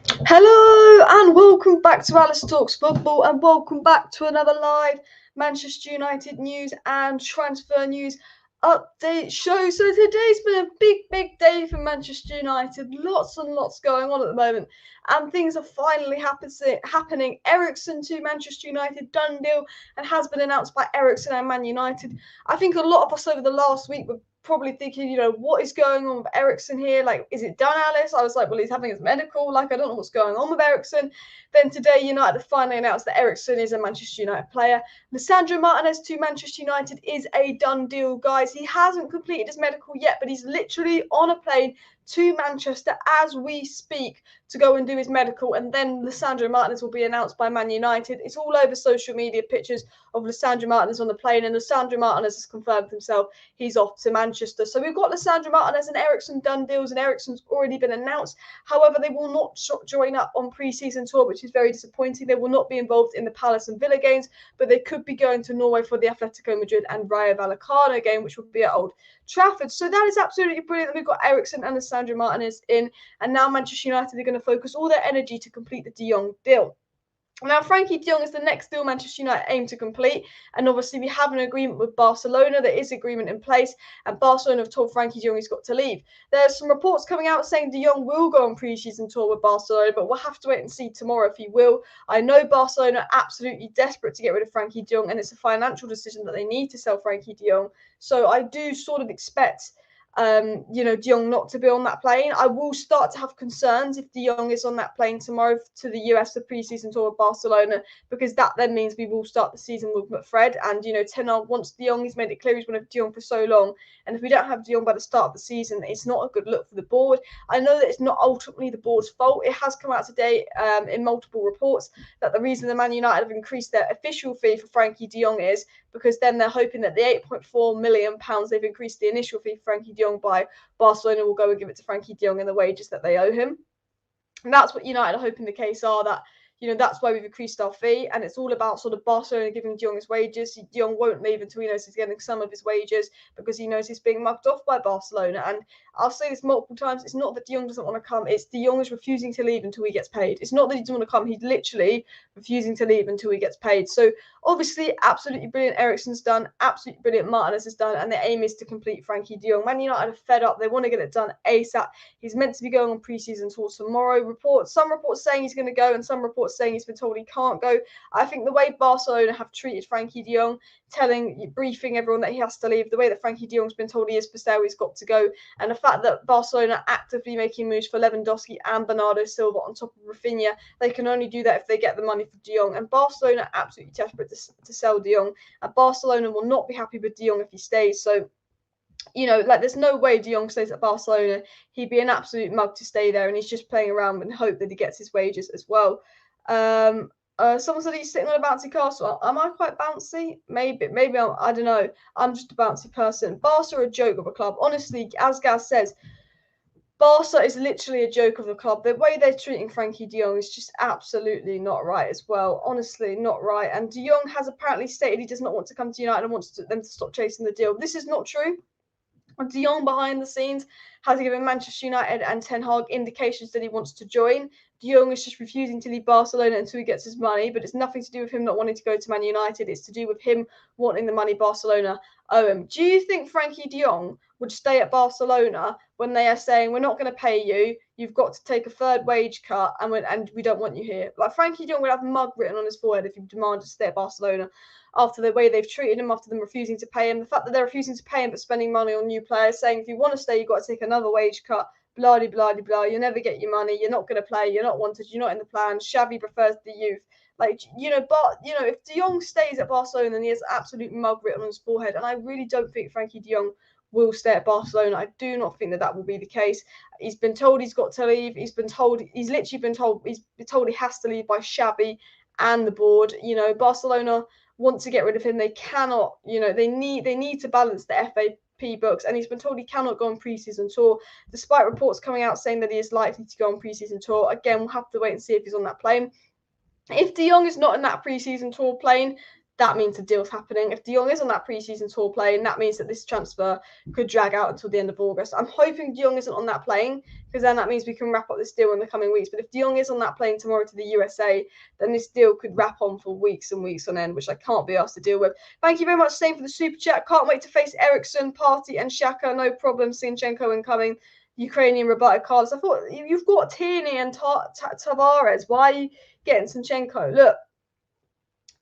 Hello and welcome back to Alice Talks Football and welcome back to another live Manchester United news and transfer news update show. So today's been a big day for Manchester United. Lots and lots going on at the moment and things are finally happening. Eriksen to Manchester United, done deal, and has been announced by Eriksen and Man United. I think a lot of us over the last week were probably thinking, what is going on with Eriksen here? Like, is it done, Alice? I was like, well, he's having his medical. Like, I don't know what's going on with Eriksen. Then today, United finally announced that Eriksen is a Manchester United player. Lisandro Martinez to Manchester United is a done deal, guys. He hasn't completed his medical yet, but he's literally on a plane to Manchester as we speak to go and do his medical, and then Lisandro Martinez will be announced by Man United. It's all over social media, pictures of Lisandro Martinez on the plane, and Lisandro Martinez has confirmed himself he's off to Manchester. So we've got Lisandro Martinez and Eriksen done deals, and Eriksen's already been announced. However, they will not join up on pre-season tour, which is very disappointing. They will not be involved in the Palace and Villa games, but they could be going to Norway for the Atletico Madrid and Rayo Vallecano game, which will be at Old Trafford. So that is absolutely brilliant. We've got Eriksen and Lisandro Martinez in, and now Manchester United are going to focus all their energy to complete the De Jong deal. Now, Frenkie De Jong is the next deal Manchester United aim to complete, and obviously we have an agreement with Barcelona. There is agreement in place, and Barcelona have told Frenkie De Jong he's got to leave. There's some reports coming out saying De Jong will go on pre-season tour with Barcelona, but we'll have to wait and see tomorrow if he will. I know Barcelona are absolutely desperate to get rid of Frenkie De Jong, and it's a financial decision that they need to sell Frenkie De Jong. So I do sort of expect De Jong not to be on that plane. I will start to have concerns if De Jong is on that plane tomorrow to the US for pre-season tour of Barcelona, because that then means we will start the season with McFred. And, Ten Hag, once De Jong, he's made it clear he's been with De Jong for so long. And if we don't have De Jong by the start of the season, it's not a good look for the board. I know that it's not ultimately the board's fault. It has come out today in multiple reports that the reason the Man United have increased their official fee for Frenkie De Jong is because then they're hoping that the £8.4 million they've increased the initial fee for Frenkie De Jong by, Barcelona will go and give it to Frenkie De Jong in the wages that they owe him. And that's what United are hoping the case are, that that's why we've increased our fee, and it's all about sort of Barcelona giving De Jong his wages. De Jong won't leave until he knows he's getting some of his wages, because he knows he's being mugged off by Barcelona. And I'll say this multiple times, it's not that De Jong doesn't want to come, it's De Jong is refusing to leave until he gets paid. It's not that he doesn't want to come, he's literally refusing to leave until he gets paid. So obviously, absolutely brilliant. Eriksen's done, absolutely brilliant. Martinez is done, and their aim is to complete Frenkie De Jong. Man United are fed up, they want to get it done ASAP. He's meant to be going on pre-season tour tomorrow. Some reports saying he's going to go, and some reports saying he's been told he can't go. I think the way Barcelona have treated Frenkie De Jong, briefing everyone that he has to leave, the way that Frenkie De Jong's been told he is for sale, he's got to go, and the fact that Barcelona actively making moves for Lewandowski and Bernardo Silva on top of Rafinha, they can only do that if they get the money for De Jong. And Barcelona are absolutely desperate to sell De Jong, and Barcelona will not be happy with De Jong if he stays. So there's no way De Jong stays at Barcelona. He'd be an absolute mug to stay there, and he's just playing around and hope that he gets his wages as well. Someone said he's sitting on a bouncy castle. Am I quite bouncy? Maybe I don't know. I'm just a bouncy person. Barca are a joke of a club. Honestly, as Gaz says, Barca is literally a joke of the club. The way they're treating Frenkie De Jong is just absolutely not right as well. Honestly, not right. And De Jong has apparently stated he does not want to come to United and wants them to stop chasing the deal. This is not true. De Jong behind the scenes has given Manchester United and Ten Hag indications that he wants to join. De Jong is just refusing to leave Barcelona until he gets his money, but it's nothing to do with him not wanting to go to Man United. It's to do with him wanting the money Barcelona owe him. Do you think Frenkie De Jong would stay at Barcelona when they are saying, we're not going to pay you, you've got to take a third wage cut, and we don't want you here? Like, Frenkie De Jong would have mug written on his forehead if he demanded to stay at Barcelona after the way they've treated him, after them refusing to pay him. The fact that they're refusing to pay him but spending money on new players, saying if you want to stay, you've got to take another wage cut, blah, blah, blah, blah. You never get your money. You're not going to play. You're not wanted. You're not in the plan. XAVI prefers the youth. If De Jong stays at Barcelona, then he has absolute mug written on his forehead. And I really don't think Frenkie De Jong will stay at Barcelona. I do not think that will be the case. He's been told he's got to leave. He's literally been told he has to leave by XAVI and the board. Barcelona want to get rid of him. They cannot, they need to balance the FAP books, and he's been told he cannot go on pre-season tour, despite reports coming out saying that he is likely to go on pre-season tour. Again, we'll have to wait and see if he's on that plane. If De Jong is not in that pre-season tour plane, that means the deal's happening. If De Jong is on that pre-season tour plane, that means that this transfer could drag out until the end of August. I'm hoping De Jong isn't on that plane, because then that means we can wrap up this deal in the coming weeks. But if De Jong is on that plane tomorrow to the USA, then this deal could wrap on for weeks and weeks on end, which I can't be asked to deal with. Thank you very much, Same, for the super chat. Can't wait to face Eriksen, Partey, and Xhaka. No problem. Zinchenko incoming. Ukrainian rebutted cards. I thought you've got Tierney and Tavares. Why are you getting Zinchenko? Look,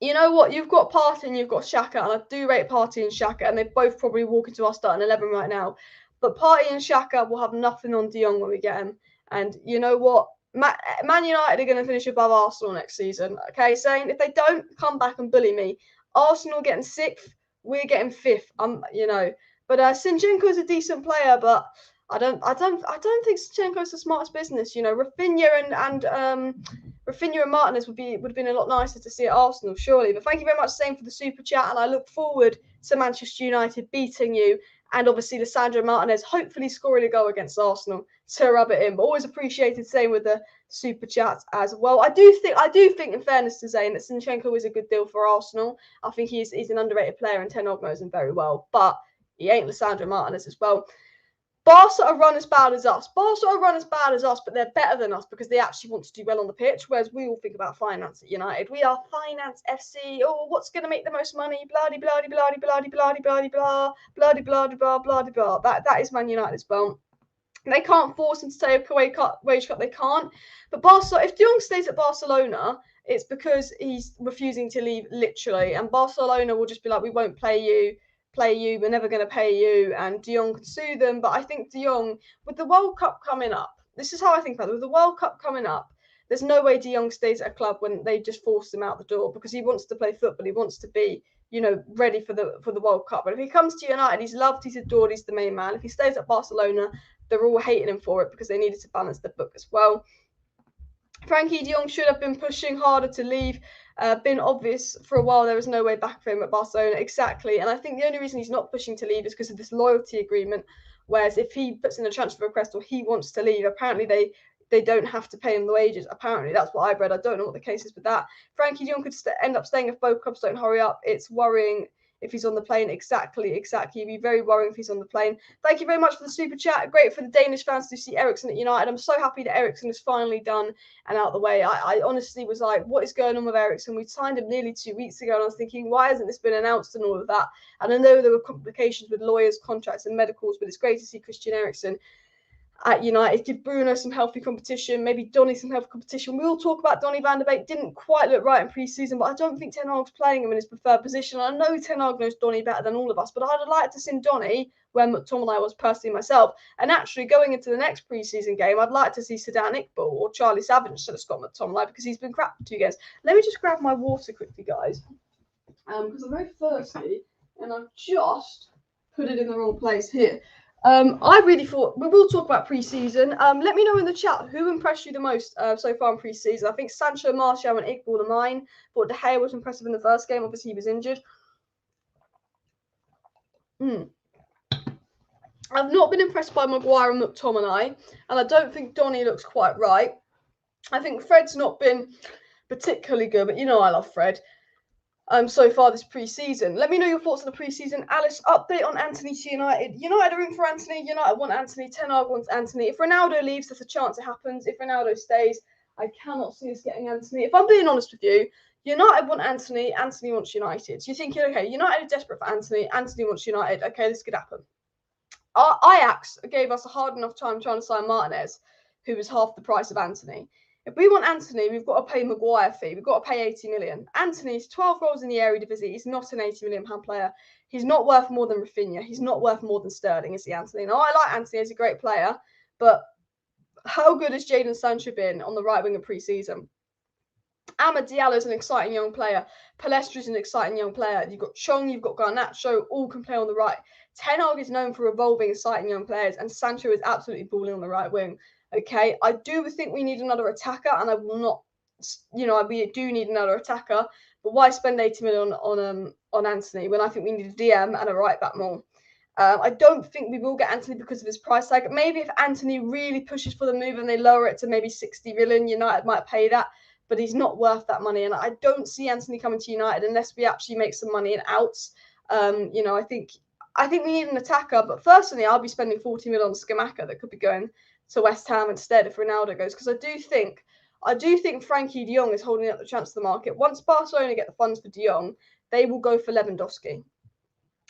you know what? You've got Partey and you've got Xhaka, and I do rate Partey and Xhaka, and they both probably walk into our starting 11 right now. But Partey and Xhaka will have nothing on De Jong when we get him. And you know what? Man United are going to finish above Arsenal next season. Okay, saying if they don't come back and bully me, Arsenal getting 6th, we're getting 5th. You know, but Zinchenko is a decent player, but I don't think Zinchenko's the smartest business. You know, Rafinha and Martinez would have been a lot nicer to see at Arsenal, surely. But thank you very much, Same, for the super chat, and I look forward to Manchester United beating you, and obviously Lisandro Martinez hopefully scoring a goal against Arsenal to rub it in. But always appreciated, Same, with the super chats as well. I do think, in fairness to Zayn, that Zinchenko is a good deal for Arsenal. I think he's an underrated player, and Ten Hag knows him very well, but he ain't Lisandro Martinez as well. Barca are run as bad as us. But they're better than us because they actually want to do well on the pitch, whereas we all think about finance at United. We are finance FC. Oh, what's going to make the most money? Bloody, bloody, bloody, bloody, bloody, bloody, blah, bloody, bloody, blah, bloody, blah. That is Man United as well. They can't force him to take a wage cut. They can't. But Barca, if De Jong stays at Barcelona, it's because he's refusing to leave, literally. And Barcelona will just be like, we won't play you, we're never going to pay you, and De Jong can sue them. But I think De Jong, with the World Cup coming up, this is how I think about it. With the World Cup coming up, there's no way De Jong stays at a club when they just force him out the door, because he wants to play football. He wants to be, you know, ready for the World Cup. But if he comes to United, he's loved, he's adored, he's the main man. If he stays at Barcelona, they're all hating him for it because they needed to balance the book as well. Frenkie De Jong should have been pushing harder to leave. Been obvious for a while there was no way back for him at Barcelona. Exactly. And I think the only reason he's not pushing to leave is because of this loyalty agreement. Whereas if he puts in a transfer request or he wants to leave, apparently they don't have to pay him the wages. Apparently, that's what I've read. I don't know what the case is with that. Frenkie De Jong could end up staying if both clubs don't hurry up. It's worrying if he's on the plane. Exactly. It'd be very worrying if he's on the plane. Thank you very much for the super chat. Great for the Danish fans to see Eriksen at United. I'm so happy that Eriksen is finally done and out of the way. I honestly was like, what is going on with Eriksen? We signed him nearly 2 weeks ago, and I was thinking, why hasn't this been announced and all of that? And I know there were complications with lawyers, contracts, and medicals, but it's great to see Christian Eriksen at United. Give Bruno some healthy competition, maybe Donny some healthy competition. We'll talk about Donny van de Beek. Didn't quite look right in pre-season, but I don't think Ten Hag's playing him in his preferred position. I know Ten Hag knows Donny better than all of us, but I'd have liked to see Donny where McTominay was personally myself. And actually, going into the next pre-season game, I'd like to see Sedan Iqbal or Charlie Savage instead of Scott McTominay, because he's been crap for 2 games. Let me just grab my water quickly, guys, because I'm very thirsty, and I've just put it in the wrong place here. I really thought we will talk about pre-season. Let me know in the chat who impressed you the most so far in pre-season. I think Sancho, Martial, and Iqbal are mine. But De Gea was impressive in the first game. Obviously, he was injured. I've not been impressed by Maguire and McTominay, and I don't think Donny looks quite right. I think Fred's not been particularly good, but you know I love Fred. So far this pre-season. Let me know your thoughts on the pre-season. Alice, update on Anthony to United. United are in for Anthony. United want Anthony. Ten Hag wants Anthony. If Ronaldo leaves, there's a chance it happens. If Ronaldo stays, I cannot see us getting Anthony. If I'm being honest with you, United want Anthony. Anthony wants United. So you're thinking, okay, United are desperate for Anthony. Anthony wants United. Okay, this could happen. Ajax gave us a hard enough time trying to sign Martinez, who was half the price of Anthony. If we want Anthony, we've got to pay Maguire fee. We've got to pay 80 million. Anthony's 12 goals in the Eredivisie. He's not an 80 million pound player. He's not worth more than Rafinha. He's not worth more than Sterling, is he, Anthony? Now, I like Anthony. He's a great player. But how good has Jadon Sancho been on the right wing of pre-season? Amad Diallo is an exciting young player. Palestra is an exciting young player. You've got Chong, you've got Garnacho, all can play on the right. Ten Hag is known for evolving exciting young players, and Sancho is absolutely balling on the right wing. Okay, I do think we need another attacker, and I will not, we do need another attacker, but why spend 80 million on Anthony when I think we need a DM and a right back more? I don't think we will get Anthony because of his price tag. Maybe if Anthony really pushes for the move and they lower it to maybe 60 million, United might pay that. but he's not worth that money. And I don't see Antony coming to United unless we actually make some money in outs. You know, I think we need an attacker, but personally, I'll be spending 40 million on Scamacca that could be going to West Ham instead if Ronaldo goes, because I do think Frenkie De Jong is holding up the transfer market. Once Barcelona get the funds for De Jong, they will go for Lewandowski.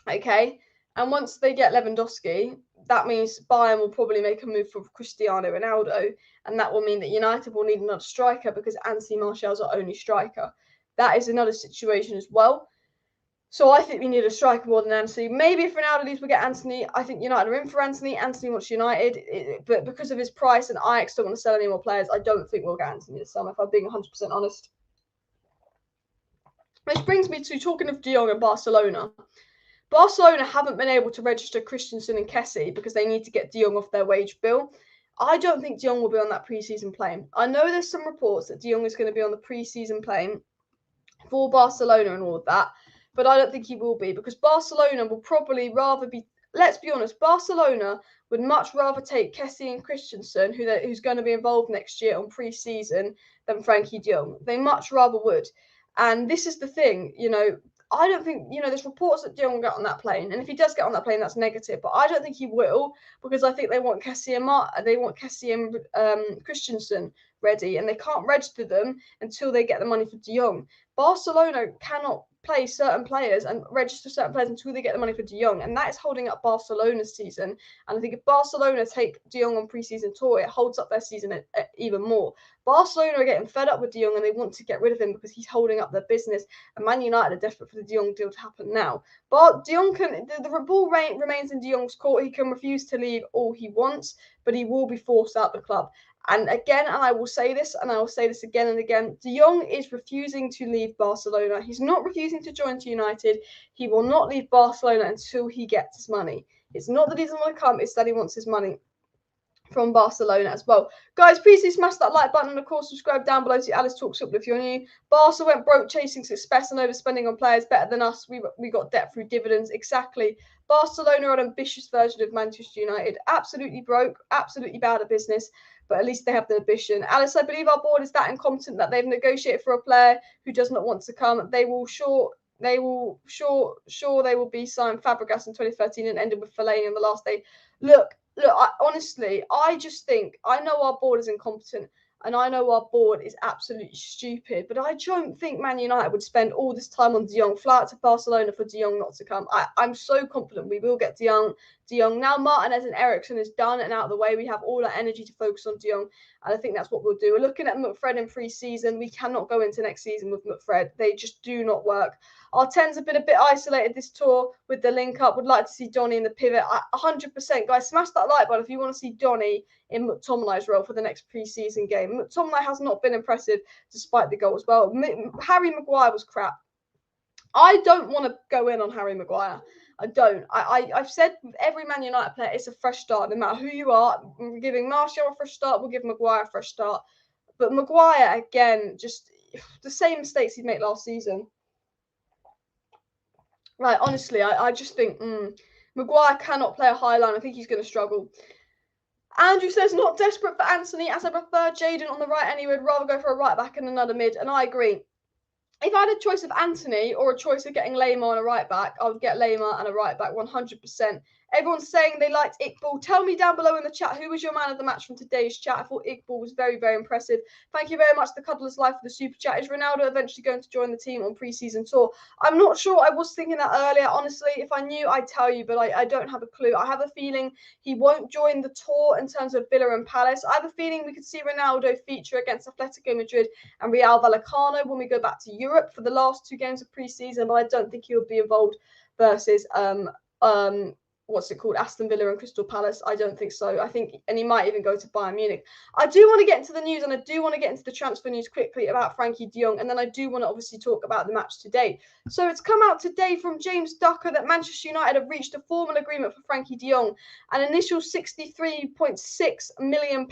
Okay, and once they get Lewandowski, that means Bayern will probably make a move for Cristiano Ronaldo, and that will mean that United will need another striker because Anthony Martial's our only striker. That is another situation as well. So I think we need a striker more than Anthony. Maybe if Ronaldo leaves, we get Anthony. I think United are in for Anthony. Anthony wants United, but because of his price and Ajax don't want to sell any more players, I don't think we'll get Anthony this summer, if I'm being 100% honest. Which brings me to talking of De Jong and Barcelona. Barcelona haven't been able to register Christensen and Kessie because they need to get De Jong off their wage bill. I don't think De Jong will be on that pre-season plane. I know there's some reports that De Jong is going to be on the pre-season plane for Barcelona and all of that, but I don't think he will be because Barcelona will probably rather be, let's be honest, Barcelona would much rather take Kessie and Christensen, who's going to be involved next year on pre-season, than Frenkie De Jong. They much rather would. And this is the thing, you know, I don't think, you know, there's reports that De Jong will get on that plane. And if he does get on that plane, that's negative. But I don't think he will because I think they want Kessie and Christensen ready. And they can't register them until they get the money for De Jong. Barcelona cannot play certain players and register certain players until they get the money for De Jong, and that is holding up Barcelona's season. And I think if Barcelona take De Jong on pre-season tour, it holds up their season even more. Barcelona are getting fed up with De Jong and they want to get rid of him because he's holding up their business, and Man United are desperate for the De Jong deal to happen now. But De Jong the ball remains in De Jong's court. He can refuse to leave all he wants, but he will be forced out the club. And again, and I will say this, and I will say this again and again, De Jong is refusing to leave Barcelona. He's not refusing to join United. He will not leave Barcelona until he gets his money. It's not that he doesn't want to come, it's that he wants his money from Barcelona as well. Guys, please do smash that like button and of course subscribe down below to Alice Talks Football if you're new. Barca went broke chasing success and overspending on players better than us. We got debt through dividends. Exactly. Barcelona are an ambitious version of Manchester United. Absolutely broke, absolutely bad at business, but at least they have the ambition. Alice, I believe our board is that incompetent that they've negotiated for a player who does not want to come. They will be signed Fabregas in 2013 and ended with Fellaini on the last day. Look, honestly, I just think, I know our board is incompetent and I know our board is absolutely stupid, but I don't think Man United would spend all this time on De Jong, fly out to Barcelona for De Jong not to come. I'm so confident we will get De Jong. Now Martinez and Eriksen is done and out of the way. We have all our energy to focus on De Jong, and I think that's what we'll do. We're looking at McFred in pre-season. We cannot go into next season with McFred. They just do not work. Our 10s have been a bit isolated this tour with the link up. Would like to see Donny in the pivot. 100%. Guys, smash that like button if you want to see Donny in McTominay's role for the next pre-season game. McTominay has not been impressive despite the goal as well. Harry Maguire was crap. I don't want to go in on Harry Maguire. I don't. I've said with every Man United player, it's a fresh start. No matter who you are, we're giving Martial a fresh start. We'll give Maguire a fresh start. But Maguire, again, just the same mistakes he made last season. Right, honestly, I just think Maguire cannot play a high line. I think he's going to struggle. Andrew says, not desperate for Anthony, as I prefer Jadon on the right anyway. Would rather go for a right back and another mid. And I agree. If I had a choice of Anthony or a choice of getting Lemar and a right back, I would get Lemar and a right back 100%. Everyone's saying they liked Iqbal. Tell me down below in the chat who was your man of the match from today's chat. I thought Iqbal was very, very impressive. Thank you very much, the Cuddler's Life, for the super chat. Is Ronaldo eventually going to join the team on pre-season tour? I'm not sure. I was thinking that earlier. Honestly, if I knew, I'd tell you, but I don't have a clue. I have a feeling he won't join the tour in terms of Villa and Palace. I have a feeling we could see Ronaldo feature against Atletico Madrid and Real Vallecano when we go back to Europe for the last 2 games of pre-season, but I don't think he'll be involved versus what's it called, Aston Villa and Crystal Palace. I don't think so. I think, and he might even go to Bayern Munich. I do want to get into the news, and I do want to get into the transfer news quickly about Frenkie De Jong, and then I do want to obviously talk about the match today. So it's come out today from James Ducker that Manchester United have reached a formal agreement for Frenkie De Jong. An initial £63.6 million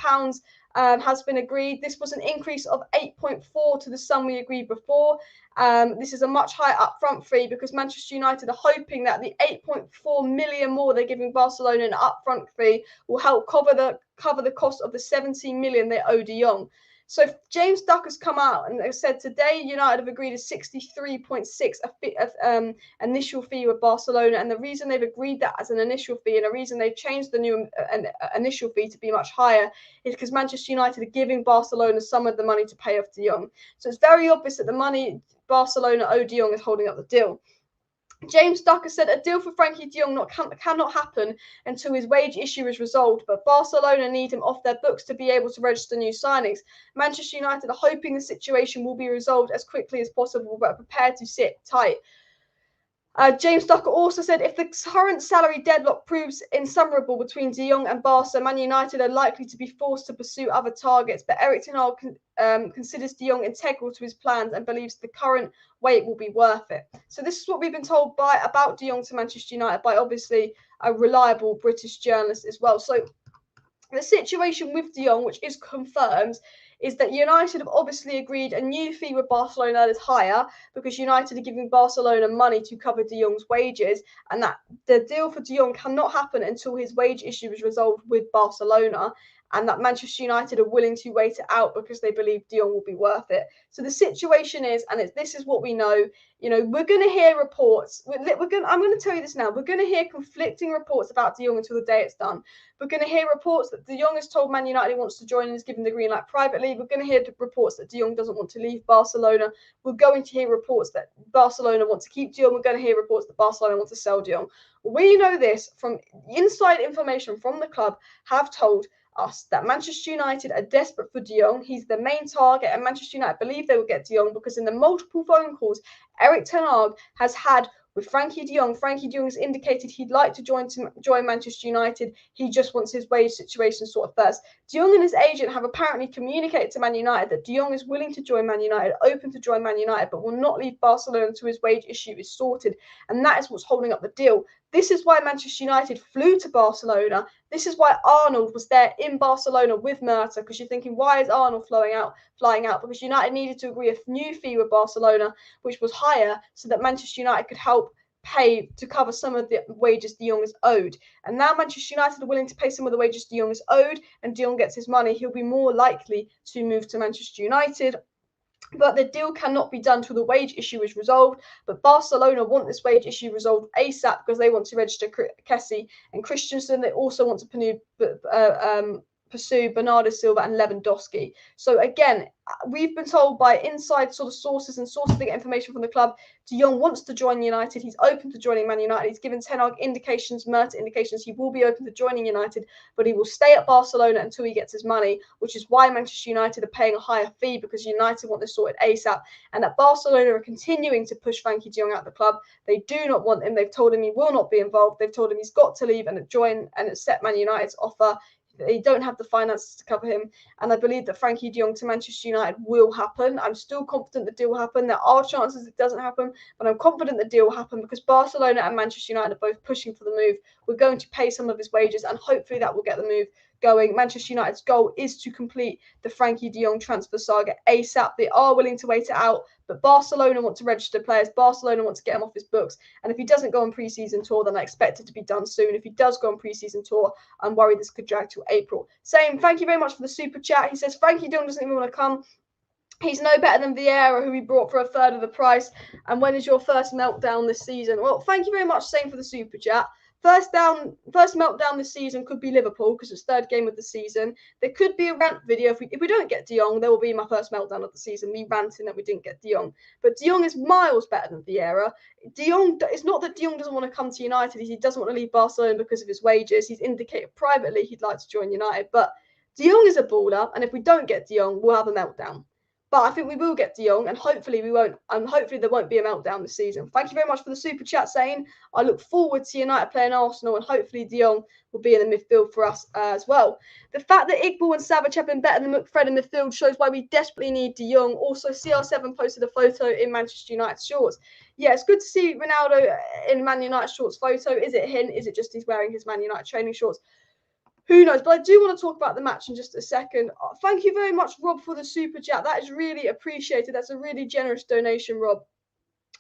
has been agreed. This was an increase of 8.4 to the sum we agreed before. This is a much higher upfront fee because Manchester United are hoping that the 8.4 million more they're giving Barcelona an upfront fee will help cover the cost of the 17 million they owe De Jong. So James Duck has come out and has said today United have agreed a 63.6 initial fee with Barcelona, and the reason they've agreed that as an initial fee and the reason they've changed the new initial fee to be much higher is because Manchester United are giving Barcelona some of the money to pay off De Jong. So it's very obvious that the money Barcelona owe De Jong is holding up the deal. James Ducker said a deal for Frenkie De Jong cannot happen until his wage issue is resolved, but Barcelona need him off their books to be able to register new signings. Manchester United are hoping the situation will be resolved as quickly as possible, but are prepared to sit tight. James Ducker also said if the current salary deadlock proves insufferable between De Jong and Barca, Man United are likely to be forced to pursue other targets. But Eriksen considers De Jong integral to his plans and believes the current wait will be worth it. So this is what we've been told about De Jong to Manchester United by obviously a reliable British journalist as well. So the situation with De Jong, which is confirmed, is that United have obviously agreed a new fee with Barcelona that is higher because United are giving Barcelona money to cover De Jong's wages, and that the deal for De Jong cannot happen until his wage issue is resolved with Barcelona, and that Manchester United are willing to wait it out because they believe De Jong will be worth it. So the situation is, and this is what we know, we're going to hear reports. I'm going to tell you this now. We're going to hear conflicting reports about De Jong until the day it's done. We're going to hear reports that De Jong has told Man United he wants to join and is given the green light privately. We're going to hear reports that De Jong doesn't want to leave Barcelona. We're going to hear reports that Barcelona want to keep De Jong. We're going to hear reports that Barcelona want to sell De Jong. We know this from inside information from the club have told us that Manchester United are desperate for De Jong. He's the main target, and Manchester United believe they will get De Jong because in the multiple phone calls Erik ten Hag has had with Frenkie De Jong has indicated he'd like to join Manchester United. He just wants his wage situation sorted first. De Jong and his agent have apparently communicated to Man United that De Jong is willing to join Man United, open to join Man United, but will not leave Barcelona until his wage issue is sorted. And that is what's holding up the deal. This is why Manchester United flew to Barcelona. This is why Arnold was there in Barcelona with Murta, because you're thinking, why is Arnold flying out? Because United needed to agree a new fee with Barcelona, which was higher, so that Manchester United could help pay to cover some of the wages De Jong is owed. And now Manchester United are willing to pay some of the wages De Jong is owed, and De Jong gets his money. He'll be more likely to move to Manchester United. But the deal cannot be done till the wage issue is resolved. But Barcelona want this wage issue resolved ASAP because they want to register Kessie and Christensen. They also want to pursue Bernardo Silva and Lewandowski. So again, we've been told by inside sort of sources and sources that get information from the club, De Jong wants to join United. He's open to joining Man United. He's given ten Hag indications, Murta indications, he will be open to joining United, but he will stay at Barcelona until he gets his money, which is why Manchester United are paying a higher fee, because United want this sorted ASAP, and that Barcelona are continuing to push Frenkie De Jong out of the club. They do not want him. They've told him he will not be involved. They've told him he's got to leave and join and accept Man United's offer. They don't have the finances to cover him, and I believe that Frenkie De Jong to Manchester United will happen. I'm still confident the deal will happen. There are chances it doesn't happen, but I'm confident the deal will happen because Barcelona and Manchester United are both pushing for the move. We're going to pay some of his wages, and hopefully that will get the move going. Manchester United's goal is to complete the Frenkie De Jong transfer saga ASAP. They are willing to wait it out, but Barcelona want to register players. Barcelona want to get him off his books. And if he doesn't go on pre-season tour, then I expect it to be done soon. If he does go on pre-season tour, I'm worried this could drag till April. Same, thank you very much for the super chat. He says, Frenkie De Jong doesn't even want to come. He's no better than Vieira, who we brought for a third of the price. And when is your first meltdown this season? Well, thank you very much, same for the super chat. First meltdown this season could be Liverpool because it's third game of the season. There could be a rant video. If we don't get De Jong, there will be my first meltdown of the season, me ranting that we didn't get De Jong. But De Jong is miles better than Vieira. De Jong, it's not that De Jong doesn't want to come to United. He doesn't want to leave Barcelona because of his wages. He's indicated privately he'd like to join United. But De Jong is a baller, and if we don't get De Jong, we'll have a meltdown. But I think we will get De Jong, and hopefully we won't. And hopefully there won't be a meltdown this season. Thank you very much for the super chat, saying I look forward to United playing Arsenal, and hopefully De Jong will be in the midfield for us as well. The fact that Iqbal and Savage have been better than McFred in midfield shows why we desperately need De Jong. Also, CR7 posted a photo in Manchester United shorts. Yeah, it's good to see Ronaldo in Man United shorts photo. Is it him? Is it just he's wearing his Man United training shorts? Who knows? But I do want to talk about the match in just a second. Thank you very much, Rob, for the super chat. That is really appreciated. That's a really generous donation, Rob.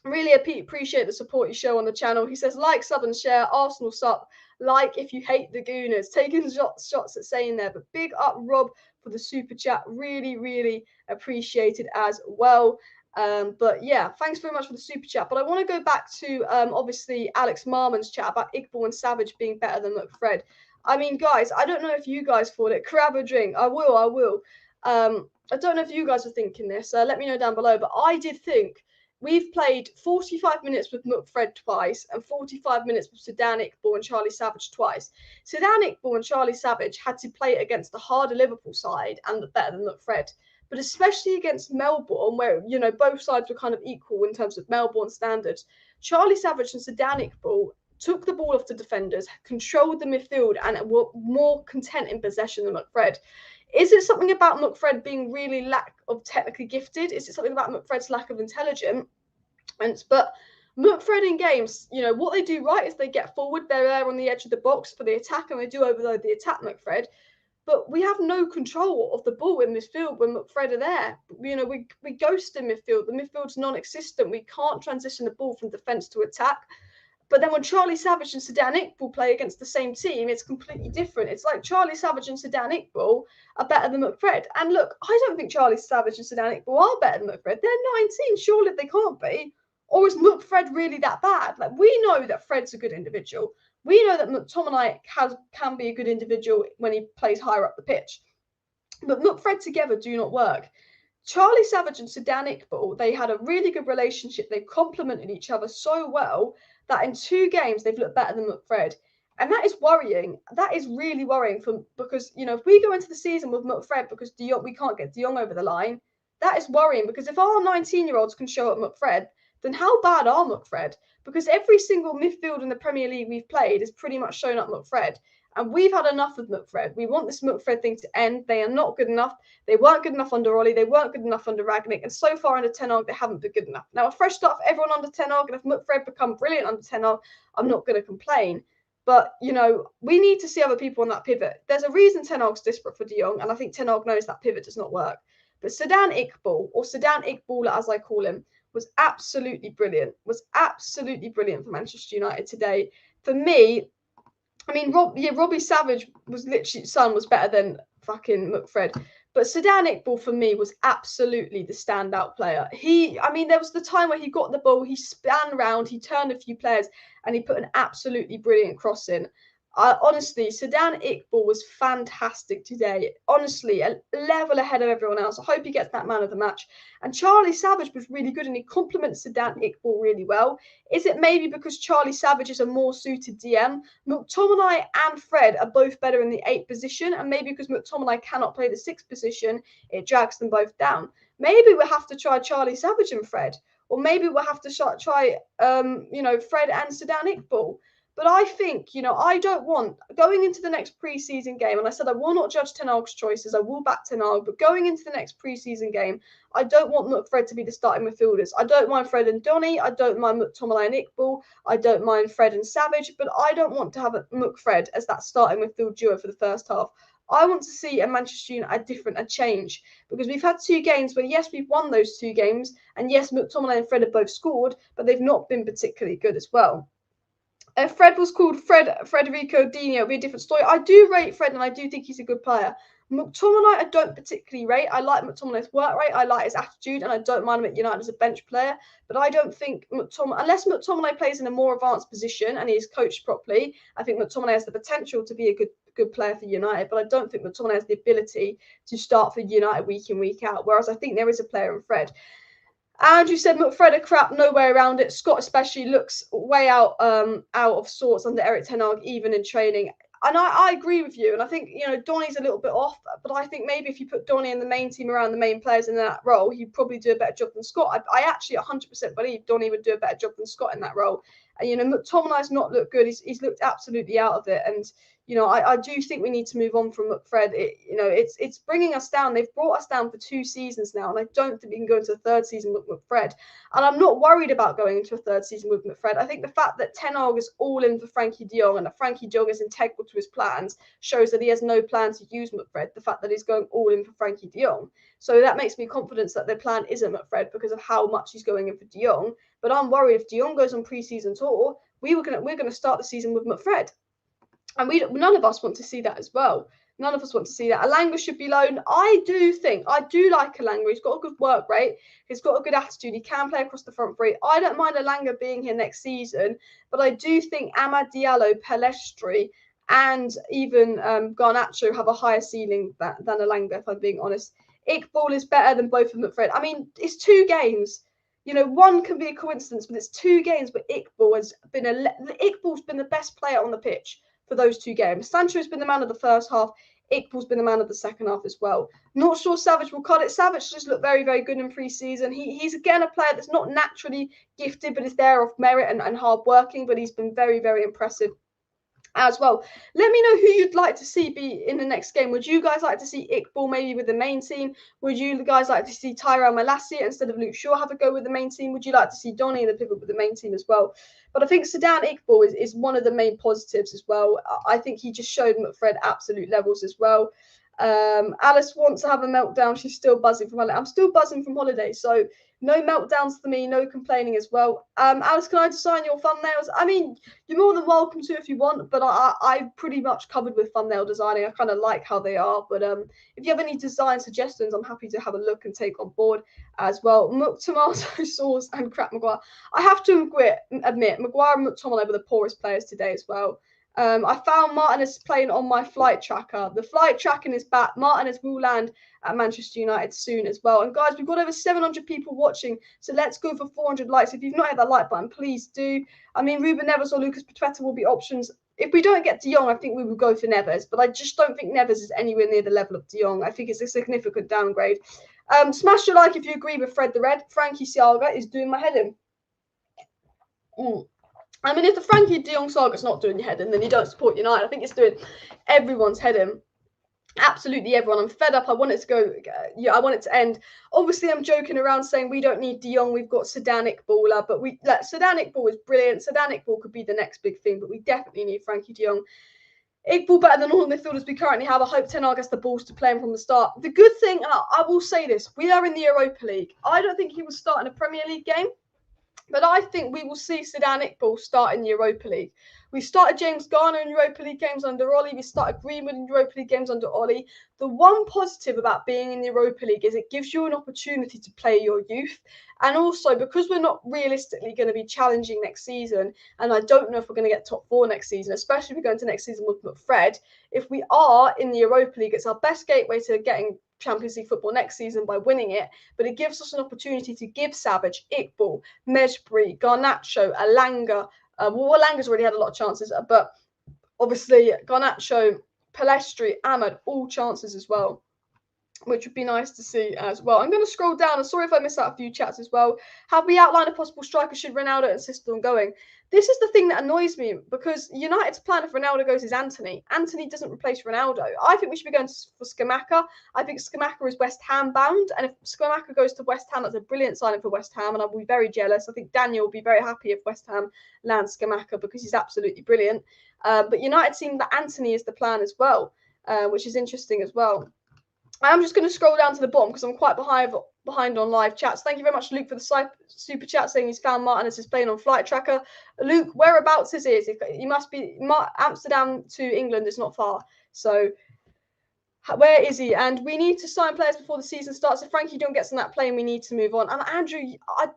Really appreciate the support you show on the channel. He says, like, sub and share, Arsenal sup, like if you hate the Gooners. Taking shots at saying there, but big up Rob for the super chat. Really, really appreciated as well. But yeah, thanks very much for the super chat. But I want to go back to obviously Alex Marmon's chat about Iqbal and Savage being better than McFred. I mean, guys, I don't know if you guys thought it. Grab a drink. I will. I don't know if you guys are thinking this. Let me know down below. But I did think we've played 45 minutes with McFred twice and 45 minutes with Sedan Iqbal and Charlie Savage twice. Sedan Iqbal and Charlie Savage had to play against the harder Liverpool side and the better than McFred. But especially against Melbourne, where, you know, both sides were kind of equal in terms of Melbourne standards, Charlie Savage and Sedan Iqbal took the ball off the defenders, controlled the midfield, and were more content in possession than McFred. Is it something about McFred being really lack of technically gifted? Is it something about McFred's lack of intelligence? But McFred in games, you know, what they do right is they get forward, they're there on the edge of the box for the attack, and they do overload the attack, McFred. But we have no control of the ball in midfield when McFred are there. You know, we ghost in midfield. The midfield's non-existent. We can't transition the ball from defence to attack. But then when Charlie Savage and Sedan Iqbal play against the same team, it's completely different. It's like Charlie Savage and Sedan Iqbal are better than McFred. And look, I don't think Charlie Savage and Sedan Iqbal are better than McFred. They're 19. Surely they can't be. Or is McFred really that bad? Like, we know that Fred's a good individual. We know that McTominay can be a good individual when he plays higher up the pitch. But McFred together do not work. Charlie Savage and Sedan Iqbal, they had a really good relationship. They complemented each other so well that in 2 games they've looked better than McFred. And that is worrying. That is really worrying because, you know, if we go into the season with McFred because we can't get De Jong over the line, that is worrying, because if our 19-year-olds can show up McFred, then how bad are McFred? Because every single midfield in the Premier League we've played has pretty much shown up McFred. And we've had enough of McFred. We want this McFred thing to end. They are not good enough. They weren't good enough under Ollie. They weren't good enough under Ragnick. And so far under Ten Hag, they haven't been good enough. Now, a fresh start for everyone under Ten Hag. And if McFred become brilliant under Ten Hag, I'm not going to complain. But, you know, we need to see other people on that pivot. There's a reason Ten Hag's desperate for De Jong. And I think Ten Hag knows that pivot does not work. But Sedan Iqbal, or Sedan Iqbal as I call him, was absolutely brilliant. Was absolutely brilliant for Manchester United today. For me, I mean, Robbie Savage was literally, son was better than fucking McFred. But Sedan Iqbal for me was absolutely the standout player. There was the time where he got the ball, he span round, he turned a few players, and he put an absolutely brilliant cross in. Honestly, Sedan Iqbal was fantastic today. Honestly, a level ahead of everyone else. I hope he gets that man of the match. And Charlie Savage was really good, and he complements Sedan Iqbal really well. Is it maybe because Charlie Savage is a more suited DM? McTominay and Fred are both better in the 8 position, and maybe because McTominay cannot play the 6 position, it drags them both down. Maybe we'll have to try Charlie Savage and Fred, or maybe we'll have to try Fred and Sedan Iqbal. But I think, I don't want, going into the next pre-season game, and I said I will not judge Ten Hag's choices, I will back Ten Hag, but going into the next pre-season game, I don't want McFred to be the starting midfielders. I don't mind Fred and Donny, I don't mind McTominay and Iqbal, I don't mind Fred and Savage, but I don't want to have a McFred as that starting midfield duo for the first half. I want to see a Manchester United a change, because we've had 2 games where, yes, we've won those 2 games, and yes, McTominay and Fred have both scored, but they've not been particularly good as well. Fred was called Federico Dino. It'll be a different story. I do rate Fred, and I do think he's a good player. McTominay, I don't particularly rate. I like McTominay's work rate. I like his attitude, and I don't mind him at United as a bench player. But I don't think unless McTominay plays in a more advanced position and he's coached properly, I think McTominay has the potential to be a good player for United. But I don't think McTominay has the ability to start for United week in, week out. Whereas I think there is a player in Fred. Andrew said McFred are crap, no way around it. Scott especially looks way out of sorts under Erik Ten Hag, even in training. And I agree with you. And I think, Donny's a little bit off, but I think maybe if you put Donny in the main team around the main players in that role, he'd probably do a better job than Scott. I actually 100% believe Donny would do a better job than Scott in that role. And, McTominay's not looked good. He's looked absolutely out of it. And, you know, I do think we need to move on from McFred. It's bringing us down. They've brought us down for 2 seasons now, and I don't think we can go into a third season with McFred. And I'm not worried about going into a third season with McFred. I think the fact that Ten Hag is all in for Frenkie De Jong and that Frenkie De Jong is integral to his plans shows that he has no plan to use McFred. The fact that he's going all in for Frenkie De Jong. So that makes me confident that their plan isn't McFred because of how much he's going in for De Jong. But I'm worried if De Jong goes on pre-season tour, we're gonna start the season with McFred. And none of us want to see that as well. None of us want to see that. Elanga should be loaned. I do like Elanga. He's got a good work rate. He's got a good attitude. He can play across the front three. I don't mind Elanga being here next season, but I do think Amad Diallo, Pellistri, and even Garnacho have a higher ceiling than Elanga, if I'm being honest. Iqbal is better than both of them at Fred. I mean, it's 2 games. You know, one can be a coincidence, but it's 2 games. But Iqbal's been the best player on the pitch for those 2 games. Sancho's been the man of the first half. Iqbal's been the man of the second half as well. Not sure Savage will cut it. Savage just looked very, very good in pre-season. He's again a player that's not naturally gifted, but is there off merit and hard working. But he's been very, very impressive as well. Let me know who you'd like to see be in the next game. Would you guys like to see Iqbal maybe with the main team? Would you guys like to see Tyrell Malacia instead of Luke Shaw have a go with the main team? Would you like to see Donny in the pivot with the main team as well? But I think Sedan Iqbal is one of the main positives as well. I think he just showed McFred absolute levels as well. Alice wants to have a meltdown. She's still buzzing from holiday. I'm still buzzing from holiday, so no meltdowns for me, no complaining as well. Alice, can I design your thumbnails? I mean, you're more than welcome to if you want, but I'm pretty much covered with thumbnail designing. I kind of like how they are, but if you have any design suggestions, I'm happy to have a look and take on board as well. Muck tomato sauce and crap Maguire. I have to admit, Maguire and McTominay were the poorest players today as well. I found Martinez playing on my flight tracker. The flight tracking is back. Martinez will land at Manchester United soon as well. And guys, we've got over 700 people watching, so let's go for 400 likes. If you've not hit that like button, please do. I mean, Ruben Neves or Lucas Paqueta will be options. If we don't get De Jong, I think we will go for Neves, but I just don't think Neves is anywhere near the level of De Jong. I think it's a significant downgrade. Smash your like if you agree with Fred the Red. Frankie Saga is doing my head in. I mean, if the Frenkie De Jong saga's not doing your head in, then you don't support United. I think it's doing everyone's head in. Absolutely everyone. I'm fed up. I want it to go. I want it to end. Obviously, I'm joking around saying we don't need De Jong. We've got Sedan Iqbal, but Sedan Iqbal is brilliant. Sedan Iqbal could be the next big thing, but we definitely need Frenkie De Jong. Iqbal better than all the midfielders we currently have. I hope Ten Hag gets the balls to play him from the start. The good thing, and I will say this, we are in the Europa League. I don't think he will start in a Premier League game. But I think we will see Sedan Iqbal start in the Europa League. We started James Garner in Europa League games under Ollie. We started Greenwood in Europa League games under Ollie. The one positive about being in the Europa League is it gives you an opportunity to play your youth. And also, because we're not realistically going to be challenging next season, and I don't know if we're going to get top 4 next season, especially if we go into next season with McFred, if we are in the Europa League, it's our best gateway to getting Champions League football next season by winning it, but it gives us an opportunity to give Savage, Iqbal, Mejbri, Garnacho, Elanga. Elanga's already had a lot of chances, but obviously Garnacho, Pellistri, Ahmad, all chances as well, which would be nice to see as well. I'm going to scroll down. I'm sorry if I missed out a few chats as well. Have we outlined a possible striker should Ronaldo insist on going? This is the thing that annoys me because United's plan if Ronaldo goes is Anthony. Anthony doesn't replace Ronaldo. I think we should be going for Scamacca. I think Scamacca is West Ham bound. And if Scamacca goes to West Ham, that's a brilliant signing for West Ham. And I'll be very jealous. I think Daniel will be very happy if West Ham lands Scamacca because he's absolutely brilliant. But United seem that Anthony is the plan as well, which is interesting as well. I'm just going to scroll down to the bottom because I'm quite behind on live chats. Thank you very much, Luke, for the super chat saying he's found Martinez is playing on Flight Tracker. Luke, whereabouts is he? He must be Amsterdam to England. It's not far. So where is he? And we need to sign players before the season starts. If Frenkie De Jong gets on that plane, we need to move on. And Andrew, I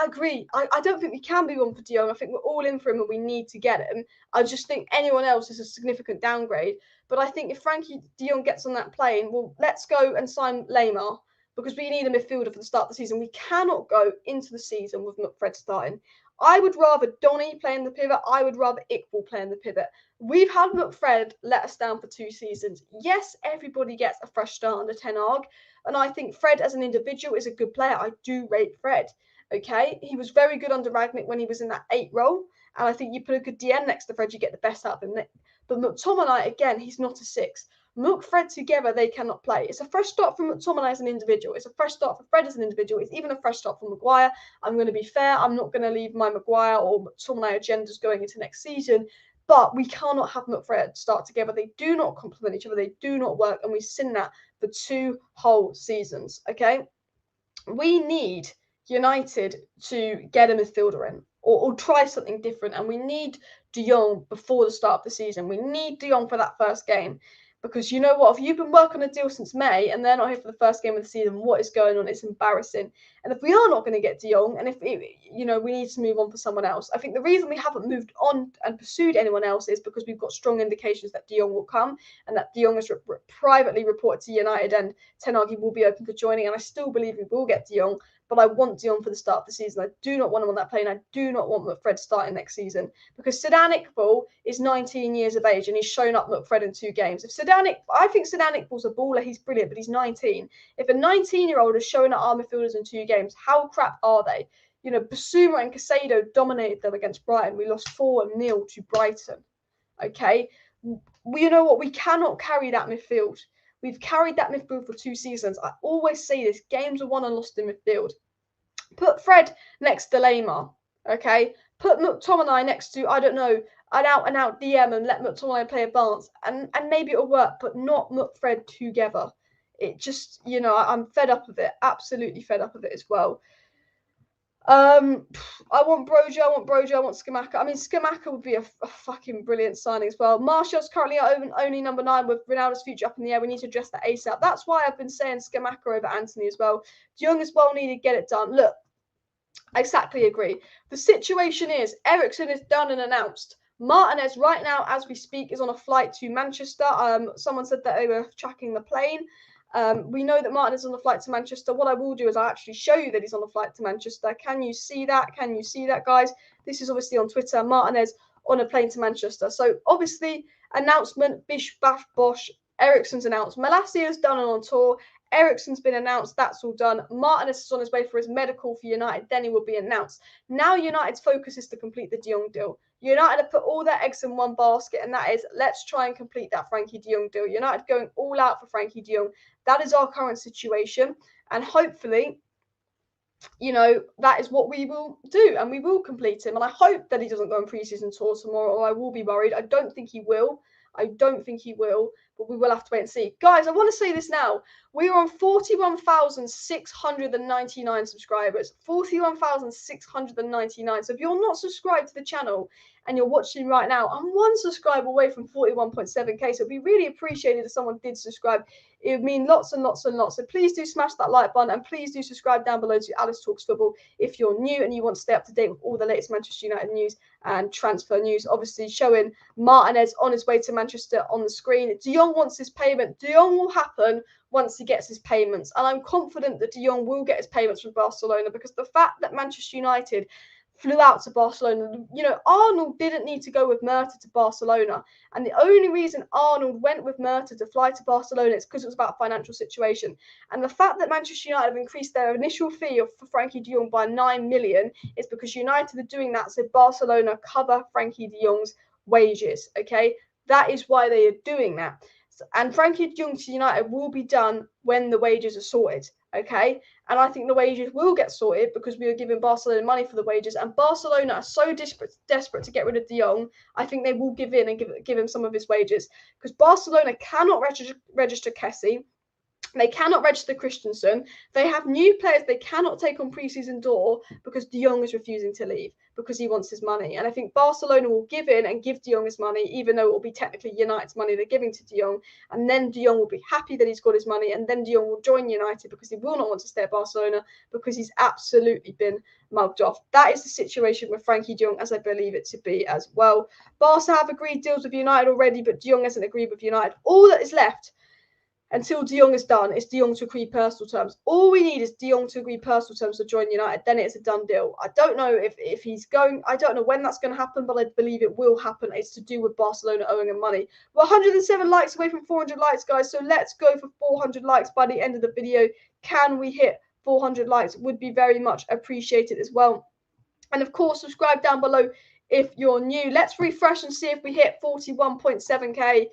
agree. I don't think we can be on for De Jong. I think we're all in for him and we need to get him. I just think anyone else is a significant downgrade. But I think if Frenkie De Jong gets on that plane, well, let's go and sign Lamar because we need a midfielder for the start of the season. We cannot go into the season with McFred starting. I would rather Donny play in the pivot. I would rather Iqbal play in the pivot. We've had McFred let us down for 2 seasons. Yes, everybody gets a fresh start under Ten Hag. And I think Fred as an individual is a good player. I do rate Fred. Okay, he was very good under Ragnick when he was in that 8 role. And I think you put a good DN next to Fred, you get the best out of him. But McTominay, again, he's not a 6. Fred together, they cannot play. It's a fresh start from McTominay as an individual. It's a fresh start for Fred as an individual. It's even a fresh start for Maguire. I'm going to be fair. I'm not going to leave my Maguire or McTominay agendas going into next season. But we cannot have Fred start together. They do not complement each other. They do not work. And we've seen that for 2 whole seasons. Okay? We need United to get a midfielder in or try something different. And we need De Jong before the start of the season. We need De Jong for that first game. Because you know what, if you've been working on a deal since May and they're not here for the first game of the season, what is going on? It's embarrassing. And if we are not going to get De Jong, and if we need to move on for someone else, I think the reason we haven't moved on and pursued anyone else is because we've got strong indications that De Jong will come and that De Jong has privately reported to United and Ten Hag will be open to joining. And I still believe we will get De Jong. But I want De Jong for the start of the season. I do not want him on that plane. I do not want Fred starting next season because Sedan Iqbal is 19 years of age and he's shown up Fred in 2 games. I think Sedan Iqbal's a baller. He's brilliant, but he's 19. If a 19-year-old is showing up our midfielders in 2 games, how crap are they? You know, Basuma and Casado dominated them against Brighton. We lost 4-0 to Brighton. Okay, you know what? We cannot carry that midfield. We've carried that midfield for 2 seasons. I always say this, games are won and lost in midfield. Put Fred next to Lamar, okay? Put McTominay next to, I don't know, an out-and-out DM and let McTominay play advance. And maybe it'll work, but not Fred together. It just, I'm fed up of it. Absolutely fed up of it as well. I want Broja, I want Scamacca. I mean, Scamacca would be a fucking brilliant signing as well. Martial's currently only number 9 with Ronaldo's future up in the air. We need to address that ASAP. That's why I've been saying Scamacca over Anthony as well. De Jong is well needed, get it done. Look, I exactly agree. The situation is Eriksen is done and announced. Martinez right now, as we speak, is on a flight to Manchester. Someone said that they were tracking the plane. We know that Martinez is on the flight to Manchester. What I will do is I'll actually show you that he's on the flight to Manchester. Can you see that? Can you see that, guys? This is obviously on Twitter. Martinez on a plane to Manchester. So obviously, announcement, bish, bash, bosh. Eriksen's announced. Malacia's done and on tour. Eriksen's been announced. That's all done. Martinez is on his way for his medical for United. Then he will be announced. Now United's focus is to complete the De Jong deal. United have put all their eggs in one basket, and that is let's try and complete that Frenkie De Jong deal. United going all out for Frenkie De Jong. That is our current situation, and hopefully, that is what we will do, and we will complete him. And I hope that he doesn't go on pre-season tour tomorrow, or I will be worried. I don't think he will. But we will have to wait and see. Guys, I want to say this now. We are on 41,699 subscribers. 41,699. So if you're not subscribed to the channel and you're watching right now, I'm 1 subscriber away from 41.7k. So it'd be really appreciated if someone did subscribe. It would mean lots and lots and lots. So please do smash that like button and please do subscribe down below to Alice Talks Football if you're new and you want to stay up to date with all the latest Manchester United news and transfer news. Obviously showing Martinez on his way to Manchester on the screen. De Jong wants his payment. De Jong will happen once he gets his payments. And I'm confident that De Jong will get his payments from Barcelona because the fact that Manchester United flew out to Barcelona, Arnold didn't need to go with Murta to Barcelona. And the only reason Arnold went with Murta to fly to Barcelona is because it was about financial situation. And the fact that Manchester United have increased their initial fee for Frenkie De Jong by 9 million is because United are doing that so Barcelona cover Frenkie De Jong's wages, okay? That is why they are doing that. And Frenkie De Jong to United will be done when the wages are sorted, okay? And I think the wages will get sorted because we are giving Barcelona money for the wages. And Barcelona are so desperate to get rid of De Jong, I think they will give in and give him some of his wages. Because Barcelona cannot register Kessie. They cannot register Christensen. They have new players they cannot take on pre-season door because De Jong is refusing to leave because he wants his money. And I think Barcelona will give in and give De Jong his money, even though it will be technically United's money they're giving to De Jong. And then De Jong will be happy that he's got his money. And then De Jong will join United because he will not want to stay at Barcelona because he's absolutely been mugged off. That is the situation with Frenkie De Jong, as I believe it to be as well. Barca have agreed deals with United already, but De Jong hasn't agreed with United. All that is left until De Jong is done, it's De Jong to agree personal terms. All we need is De Jong to agree personal terms to join United. Then it's a done deal. I don't know if he's going. I don't know when that's going to happen, but I believe it will happen. It's to do with Barcelona owing him money. We're 107 likes away from 400 likes, guys. So let's go for 400 likes by the end of the video. Can we hit 400 likes? Would be very much appreciated as well. And of course, subscribe down below if you're new. Let's refresh and see if we hit 41.7k.